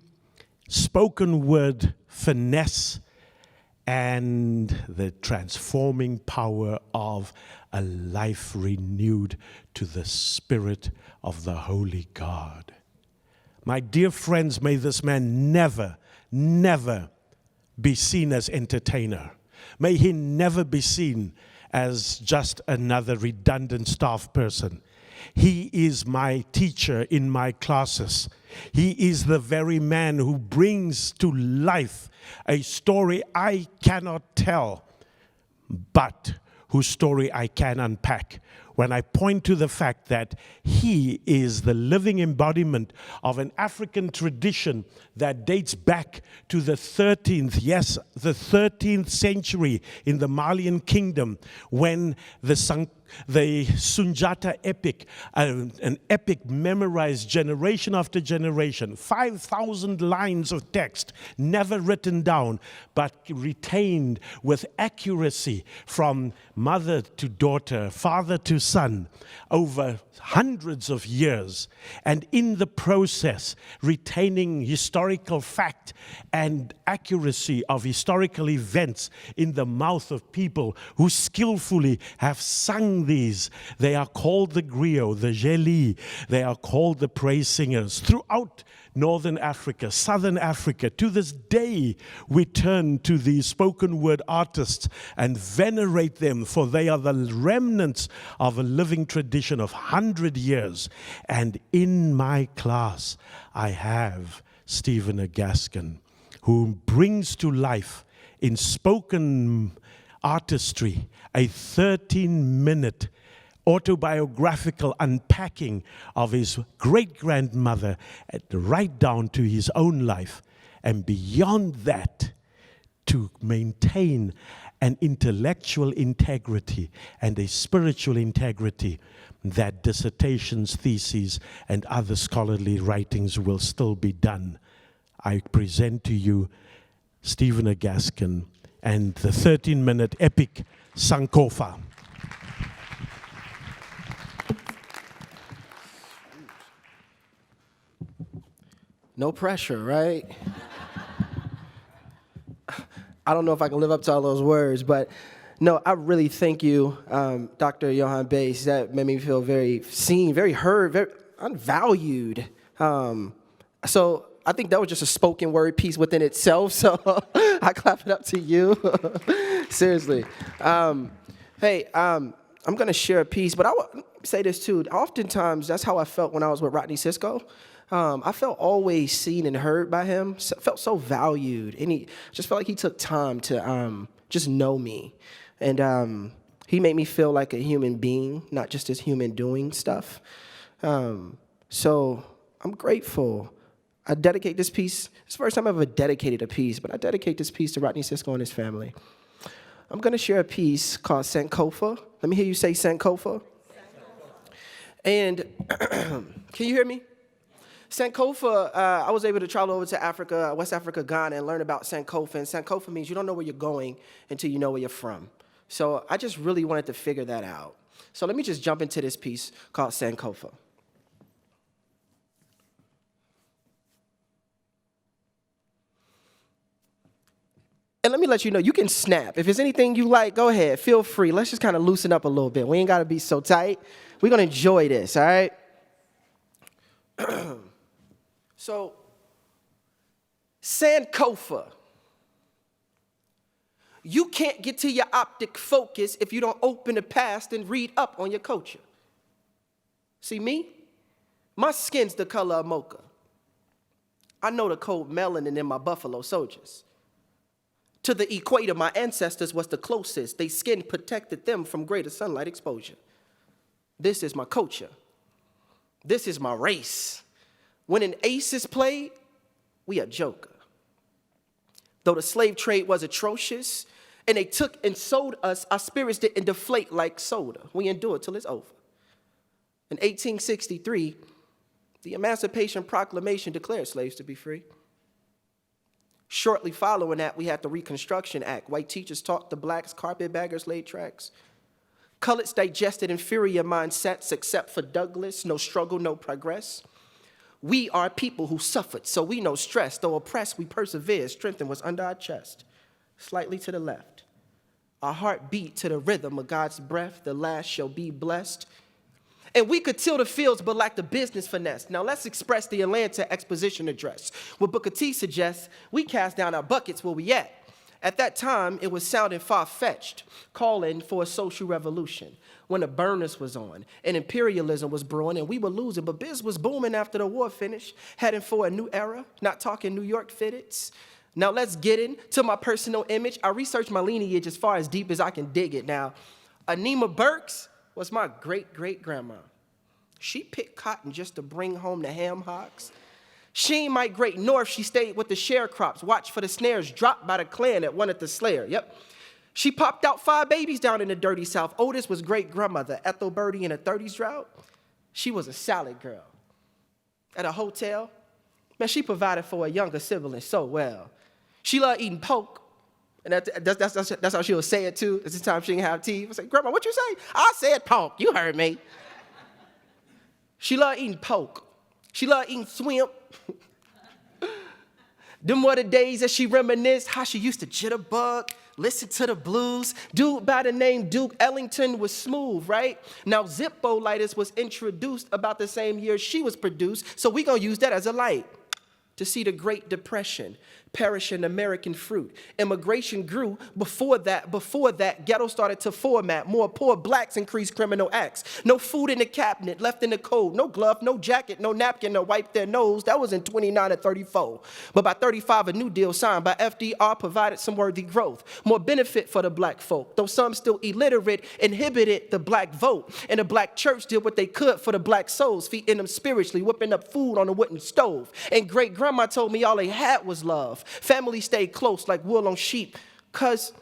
spoken word, finesse, and the transforming power of a life renewed to the Spirit of the Holy God. My dear friends, may this man never, never be seen as entertainer. May he never be seen as just another redundant staff person. He is my teacher in my classes. He is the very man who brings to life a story I cannot tell, but whose story I can unpack. When I point to the fact that he is the living embodiment of an African tradition that dates back to the 13th, yes, the 13th century in the Malian kingdom, when the Sunjata epic, an epic memorized generation after generation, 5,000 lines of text, never written down, but retained with accuracy from mother to daughter, father to son, over hundreds of years, and in the process retaining historical fact and accuracy of historical events in the mouth of people who skillfully have sung these. They are called the griot, the jeli, they are called the praise singers throughout Northern Africa, Southern Africa. To this day, we turn to these spoken word artists and venerate them, for they are the remnants of a living tradition of 100 years. And in my class, I have Stephen Gaskin, who brings to life in spoken artistry a 13-minute autobiographical unpacking of his great-grandmother, right down to his own life. And beyond that, to maintain an intellectual integrity and a spiritual integrity that dissertations, theses, and other scholarly writings will still be done. I present to you Stephen Gaskin and the 13-minute epic Sankofa. No pressure, right? I don't know if I can live up to all those words, but no, I really thank you, Dr. Johann Buis. That made me feel very seen, very heard, very unvalued. So I think that was just a spoken word piece within itself, so I clap it up to you. Seriously. Hey, I'm going to share a piece, but I will say this too. Oftentimes, that's how I felt when I was with Rodney Sisco. I felt always seen and heard by him, felt so valued, and he just felt like he took time to just know me. And he made me feel like a human being, not just as human doing stuff. So I'm grateful. I dedicate this piece. It's the first time I've ever dedicated a piece, but I dedicate this piece to Rodney Sisco and his family. I'm going to share a piece called Sankofa. Let me hear you say Sankofa. And can you hear me? Sankofa, I was able to travel over to Africa, West Africa, Ghana, and learn about Sankofa. And Sankofa means you don't know where you're going until you know where you're from. So I just really wanted to figure that out. So let me just jump into this piece called Sankofa. And let me let you know, you can snap. If there's anything you like, go ahead, feel free. Let's just kind of loosen up a little bit. We ain't got to be so tight. We're going to enjoy this, all right? So, Sankofa. You can't get to your optic focus if you don't open the past and read up on your culture. See me? My skin's the color of mocha. I know the cold melanin in my buffalo soldiers. To the equator, my ancestors was the closest. Their skin protected them from greater sunlight exposure. This is my culture. This is my race. When an ace is played, we a joker. Though the slave trade was atrocious, and they took and sold us, our spirits didn't deflate like soda. We endure till it's over. In 1863, the Emancipation Proclamation declared slaves to be free. Shortly following that, we had the Reconstruction Act. White teachers taught the blacks, carpetbaggers laid tracks. Coloreds digested inferior mindsets, except for Douglas, no struggle, no progress. We are people who suffered, so we know stress. Though oppressed, we persevered. Strength was under our chest, slightly to the left. Our heart beat to the rhythm of God's breath. The last shall be blessed. And we could till the fields, but lack the business finesse. Now let's express the Atlanta Exposition Address. What Booker T suggests, we cast down our buckets where we at. At that time, it was sounding far-fetched, calling for a social revolution. When the burners was on, and imperialism was brewing, and we were losing, but biz was booming after the war finished, heading for a new era, not talking New York fitteds. Now let's get into my personal image. I researched my lineage as far as deep as I can dig it. Now, Anema Burks was my great-great-grandma. She picked cotton just to bring home the ham hocks. She ain't migrate north, she stayed with the sharecrops, watched for the snares dropped by the clan that wanted the slayer, yep. She popped out 5 babies down in the dirty South. Otis was great-grandmother, Ethel Birdie in a 30s drought. She was a salad girl. At a hotel, man, she provided for a younger sibling so well. She loved eating pork. And that's how she would say it too. This time she didn't have teeth. I said, Grandma, what you say? I said pork. You heard me. She loved eating pork. She loved eating swimp. Them were the days that she reminisced how she used to jitterbug, listen to the blues. Dude by the name Duke Ellington was smooth, right? Now Zippo lighters was introduced about the same year she was produced, so we gonna use that as a light to see the Great Depression, perishing American fruit. Immigration grew. Before that, ghetto started to format. More poor blacks increased criminal acts. No food in the cabinet, left in the cold. No glove, no jacket, no napkin to wipe their nose. That was in 29 or 34. But by 35, a new deal signed by FDR provided some worthy growth. More benefit for the black folk. Though some still illiterate, inhibited the black vote. And the black church did what they could for the black souls, feeding them spiritually, whipping up food on a wooden stove. And great-grandma told me all they had was love. Family stayed close like wool on sheep, because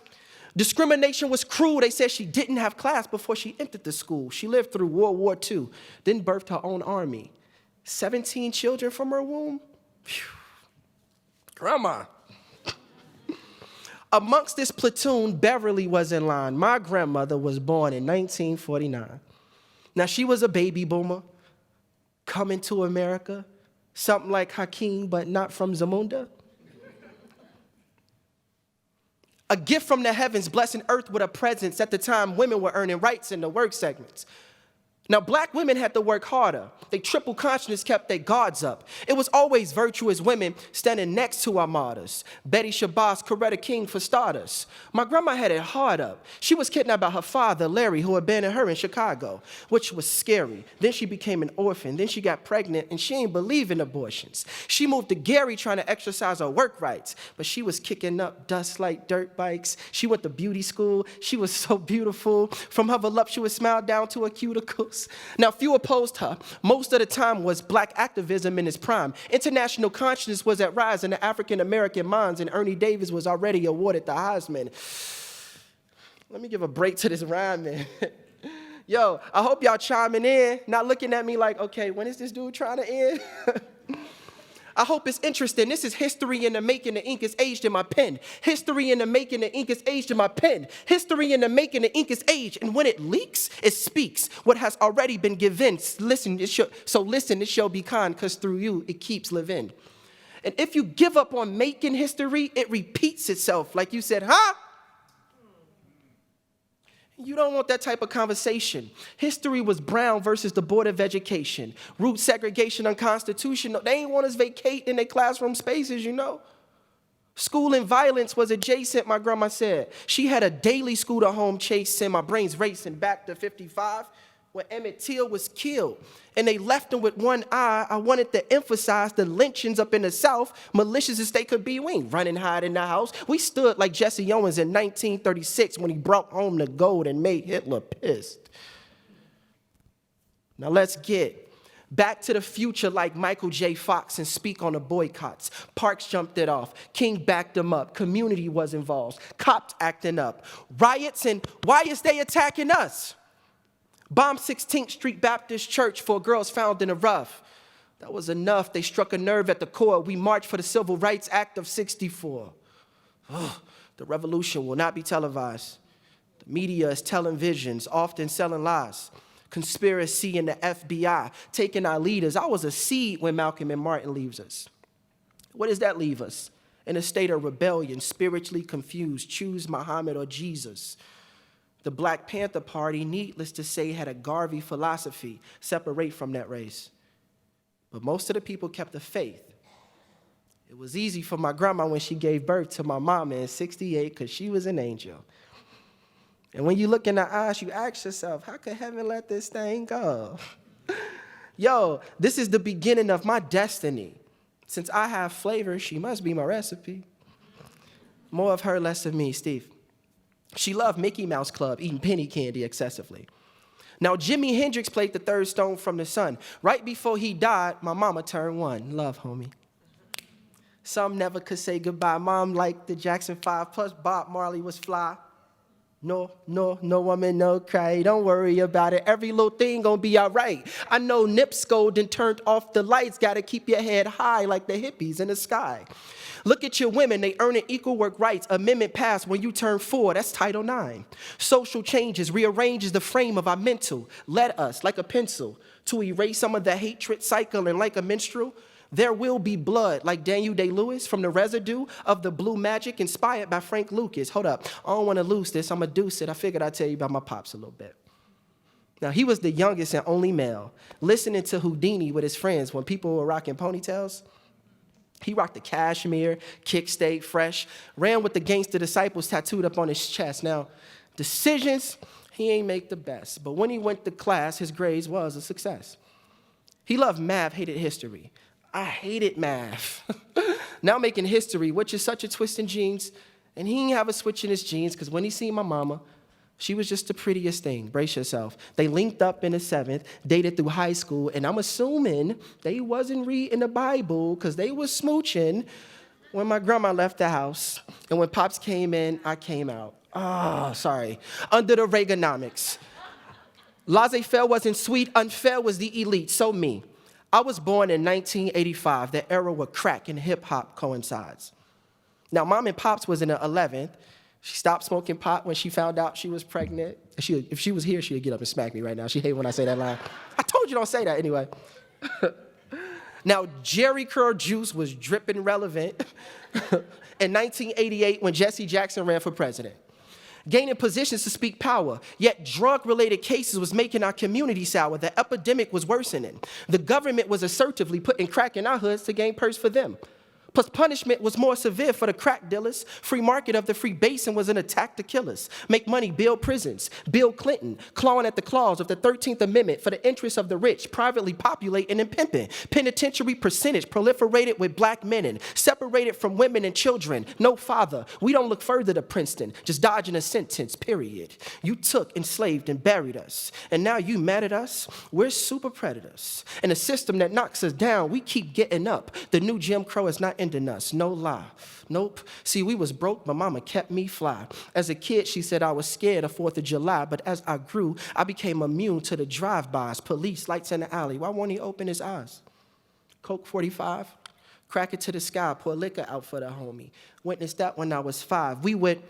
discrimination was cruel. They said she didn't have class before she entered the school. She lived through World War II, then birthed her own army. 17 children from her womb? Phew. Grandma. Amongst this platoon, Beverly was in line. My grandmother was born in 1949. Now, she was a baby boomer coming to America, something like Hakeem, but not from Zamunda. A gift from the heavens, blessing earth with a presence. At the time, women were earning rights in the work segments. Now, black women had to work harder. They triple consciousness kept their guards up. It was always virtuous women standing next to our martyrs. Betty Shabazz, Coretta King for starters. My grandma had it hard up. She was kidnapped by her father, Larry, who abandoned her in Chicago, which was scary. Then she became an orphan. Then she got pregnant, and she ain't believe in abortions. She moved to Gary trying to exercise her work rights, but she was kicking up dust like dirt bikes. She went to beauty school. She was so beautiful. From her voluptuous smile down to her cuticles. Now, few opposed her. Most of the time was black activism in its prime. International consciousness was at rise in the African-American minds, and Ernie Davis was already awarded the Heisman. Let me give a break to this rhyme, man. Yo, I hope y'all chiming in, not looking at me like, okay, when is this dude trying to end? I hope it's interesting. This is history in the making, the ink is aged in my pen. History in the making, the ink is aged in my pen. History in the making, the ink is aged. And when it leaks, it speaks what has already been given. Listen, it shall be kind, because through you, it keeps living. And if you give up on making history, it repeats itself. Like you said, huh? You don't want that type of conversation. History was Brown versus the Board of Education. Root segregation unconstitutional. They ain't want us vacate in their classroom spaces, you know. School and violence was adjacent, my grandma said. She had a daily school to home chase, and my brain's racing back to 55. when Emmett Till was killed and they left him with one eye, I wanted to emphasize the lynchings up in the South, malicious as they could be. We ain't running hide in the house. We stood like Jesse Owens in 1936 when he brought home the gold and made Hitler pissed. Now let's get back to the future like Michael J. Fox and speak on the boycotts. Parks jumped it off. King backed them up. Community was involved. Cops acting up. Riots, and why is they attacking us? Bomb 16th Street Baptist Church for girls found in the rough. That was enough. They struck a nerve at the core. We marched for the Civil Rights Act of '64. The revolution will not be televised. The media is telling visions, often selling lies. Conspiracy in the FBI, taking our leaders. I was a seed when Malcolm and Martin leaves us. What does that leave us? In a state of rebellion, spiritually confused, choose Muhammad or Jesus. The Black Panther Party, needless to say, had a Garvey philosophy, separate from that race. But most of the people kept the faith. It was easy for my grandma when she gave birth to my mama in '68 because she was an angel. And when you look in the eyes, you ask yourself, how could heaven let this thing go? Yo, this is the beginning of my destiny. Since I have flavor, she must be my recipe. More of her, less of me, Steve. She loved Mickey Mouse Club, eating penny candy excessively. Now, Jimi Hendrix played the third stone from the sun. Right before he died, my mama turned 1. Love, homie. Some never could say goodbye. Mom liked the Jackson 5, plus Bob Marley was fly. No woman, no cry. Don't worry about it. Every little thing gonna be all right. I know Nip scolded and turned off the lights. Gotta keep your head high like the hippies in the sky. Look at your women. They earning equal work rights. Amendment passed when you turn 4. That's Title IX. Social changes rearranges the frame of our mental. Led us, like a pencil, to erase some of the hatred cycle, and like a minstrel, there will be blood, like Daniel Day-Lewis, from the residue of the blue magic inspired by Frank Lucas. Hold up, I don't want to lose this. I'm going to deuce it. I figured I'd tell you about my pops a little bit. Now, he was the youngest and only male, listening to Houdini with his friends when people were rocking ponytails. He rocked the cashmere, kick stayed fresh, ran with the gangster disciples tattooed up on his chest. Now, decisions, he ain't make the best, but when he went to class, his grades was a success. He loved math, hated history. I hated math. Now making history, which is such a twist in genes, and he didn't have a switch in his genes because when he seen my mama, she was just the prettiest thing. Brace yourself. They linked up in the 7th, dated through high school, and I'm assuming they wasn't reading the Bible because they was smooching when my grandma left the house, and when Pops came in, I came out. Under the Reaganomics. Laissez-faire wasn't sweet, unfair was the elite, so me. I was born in 1985, the era where crack and hip-hop coincides. Now, Mom and Pops was in the 11th. She stopped smoking pot when she found out she was pregnant. If she was here, she'd get up and smack me right now. She hates when I say that line. I told you don't say that anyway. Now, Jerry Curl juice was dripping relevant in 1988 when Jesse Jackson ran for president. Gaining positions to speak power, yet drug-related cases was making our community sour. The epidemic was worsening. The government was assertively putting crack in our hoods to gain purse for them. Plus, punishment was more severe for the crack dealers. Free market of the free basin was an attack to kill us. Make money, build prisons. Bill Clinton, clawing at the clause of the 13th Amendment for the interests of the rich, privately populating and pimping. Penitentiary percentage proliferated with black men and separated from women and children. No father. We don't look further to Princeton, just dodging a sentence, period. You took, enslaved, and buried us. And now you mad at us? We're super predators. In a system that knocks us down, we keep getting up. The new Jim Crow is not ending us, no lie. Nope. See, we was broke, but mama kept me fly. As a kid, she said I was scared of 4th of July, but as I grew, I became immune to the drive-bys, police, lights in the alley. Why won't he open his eyes? Coke 45, crack it to the sky, pour liquor out for the homie. Witnessed that when I was 5. We would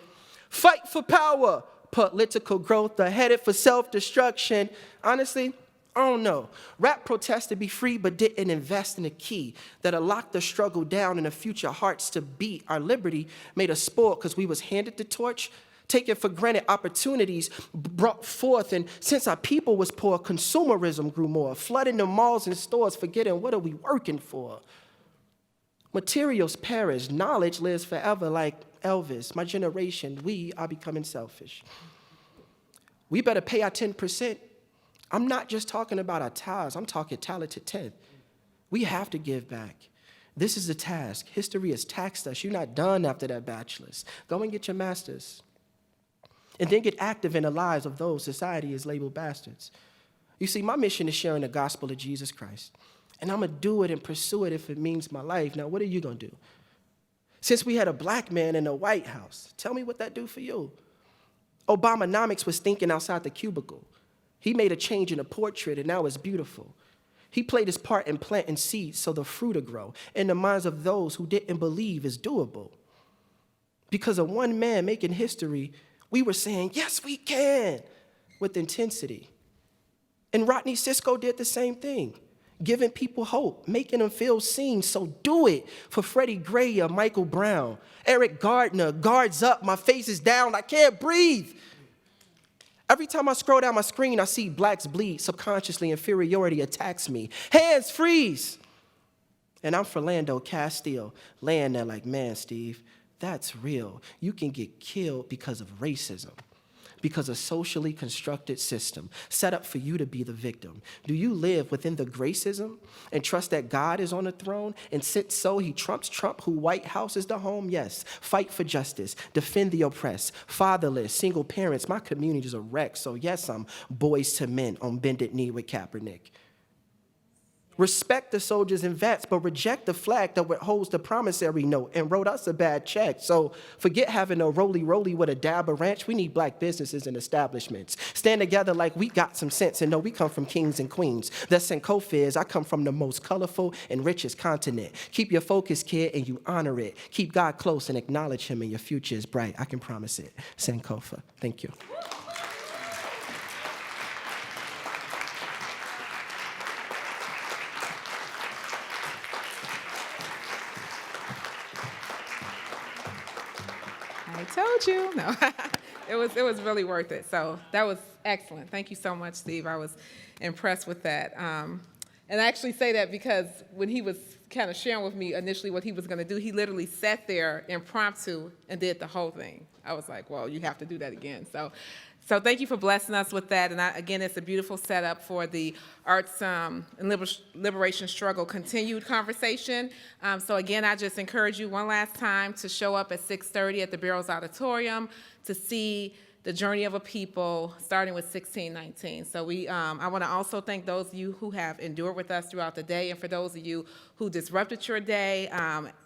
fight for power, political growth, or headed for self-destruction. Honestly, I don't know. Rap protests to be free, but didn't invest in a key that'll lock the struggle down in the future hearts to beat. Our liberty made us spoiled because we was handed the torch, taken for granted opportunities brought forth. And since our people was poor, consumerism grew more, flooding the malls and stores, forgetting what are we working for. Materials perish, knowledge lives forever like Elvis. My generation, we are becoming selfish. We better pay our 10%. I'm not just talking about our tithes, I'm talking talented tenth. We have to give back. This is the task. History has taxed us. You're not done after that bachelor's. Go and get your master's. And then get active in the lives of those society has labeled bastards. You see, my mission is sharing the gospel of Jesus Christ. And I'm going to do it and pursue it if it means my life. Now, what are you going to do? Since we had a black man in the White House, tell me what that do for you. Obamanomics was thinking outside the cubicle. He made a change in a portrait, and now it's beautiful. He played his part in planting seeds so the fruit will grow in the minds of those who didn't believe it's doable. Because of one man making history, we were saying, yes, we can, with intensity. And Rodney Sisco did the same thing, giving people hope, making them feel seen. So do it for Freddie Gray or Michael Brown. Eric Gardner, guards up, my face is down, I can't breathe. Every time I scroll down my screen, I see blacks bleed. Subconsciously, inferiority attacks me. Hands freeze. And I'm Philando Castile, laying there like, man, Steve, that's real. You can get killed because of racism, because of socially constructed system set up for you to be the victim. Do you live within the gracism and trust that God is on the throne? And since so, he trumps Trump, who White House is the home? Yes. Fight for justice, defend the oppressed, fatherless, single parents. My community is a wreck. So yes, I'm Boys to Men on bended knee with Kaepernick. Respect the soldiers and vets, but reject the flag that holds the promissory note and wrote us a bad check. So forget having a roly-roly with a dab of ranch. We need black businesses and establishments. Stand together like we got some sense and know we come from kings and queens. The Sankofa is, I come from the most colorful and richest continent. Keep your focus, kid, and you honor it. Keep God close and acknowledge him, and your future is bright. I can promise it. Sankofa. Thank you. I told you. No, it was really worth it. So that was excellent. Thank you so much, Steve. I was impressed with that. And I actually say that because when he was kind of sharing with me initially what he was going to do, he literally sat there impromptu and did the whole thing. I was like, well, you have to do that again. So thank you for blessing us with that. And again, it's a beautiful setup for the Arts and Liberation Struggle continued conversation. So again, I just encourage you one last time to show up at 6:30 at the Barrows Auditorium to see the journey of a people, starting with 1619. So I want to also thank those of you who have endured with us throughout the day, and for those of you who disrupted your day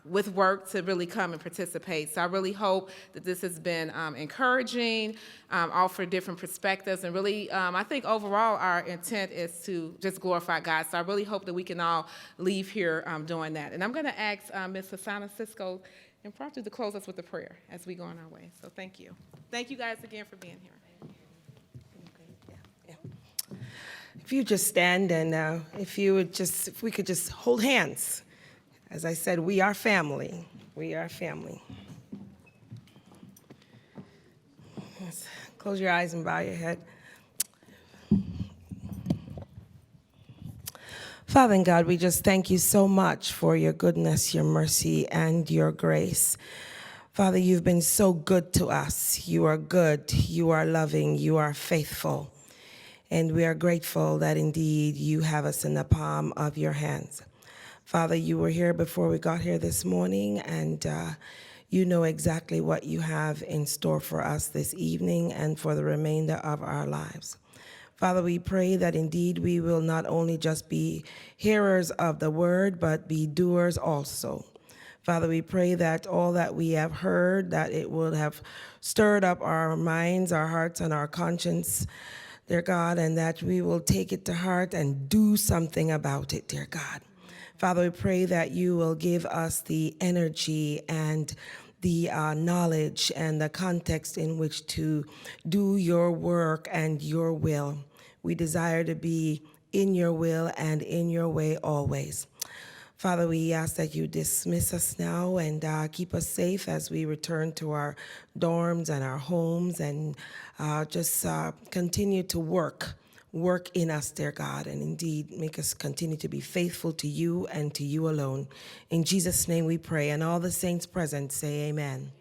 with work to really come and participate. So I really hope that this has been encouraging, offer different perspectives, and really, I think overall our intent is to just glorify God. So I really hope that we can all leave here doing that. And I'm going to ask Ms. Hasana Sisco impromptu to close us with a prayer as we go on our way. So thank you. Thank you guys again for being here. If you just stand and if we could just hold hands. As I said, we are family. We are family. Yes. Close your eyes and bow your head. Father and God, we just thank you so much for your goodness, your mercy, and your grace. Father, you've been so good to us. You are good, you are loving, you are faithful. And we are grateful that indeed you have us in the palm of your hands. Father, you were here before we got here this morning, and you know exactly what you have in store for us this evening and for the remainder of our lives. Father, we pray that indeed we will not only just be hearers of the word, but be doers also. Father, we pray that all that we have heard, that it will have stirred up our minds, our hearts, and our conscience, dear God, and that we will take it to heart and do something about it, dear God. Father, we pray that you will give us the energy and the knowledge and the context in which to do your work and your will. We desire to be in your will and in your way always. Father, we ask that you dismiss us now and keep us safe as we return to our dorms and our homes, and just continue to work in us, dear God, and indeed make us continue to be faithful to you and to you alone. In Jesus' name we pray, and all the saints present say amen.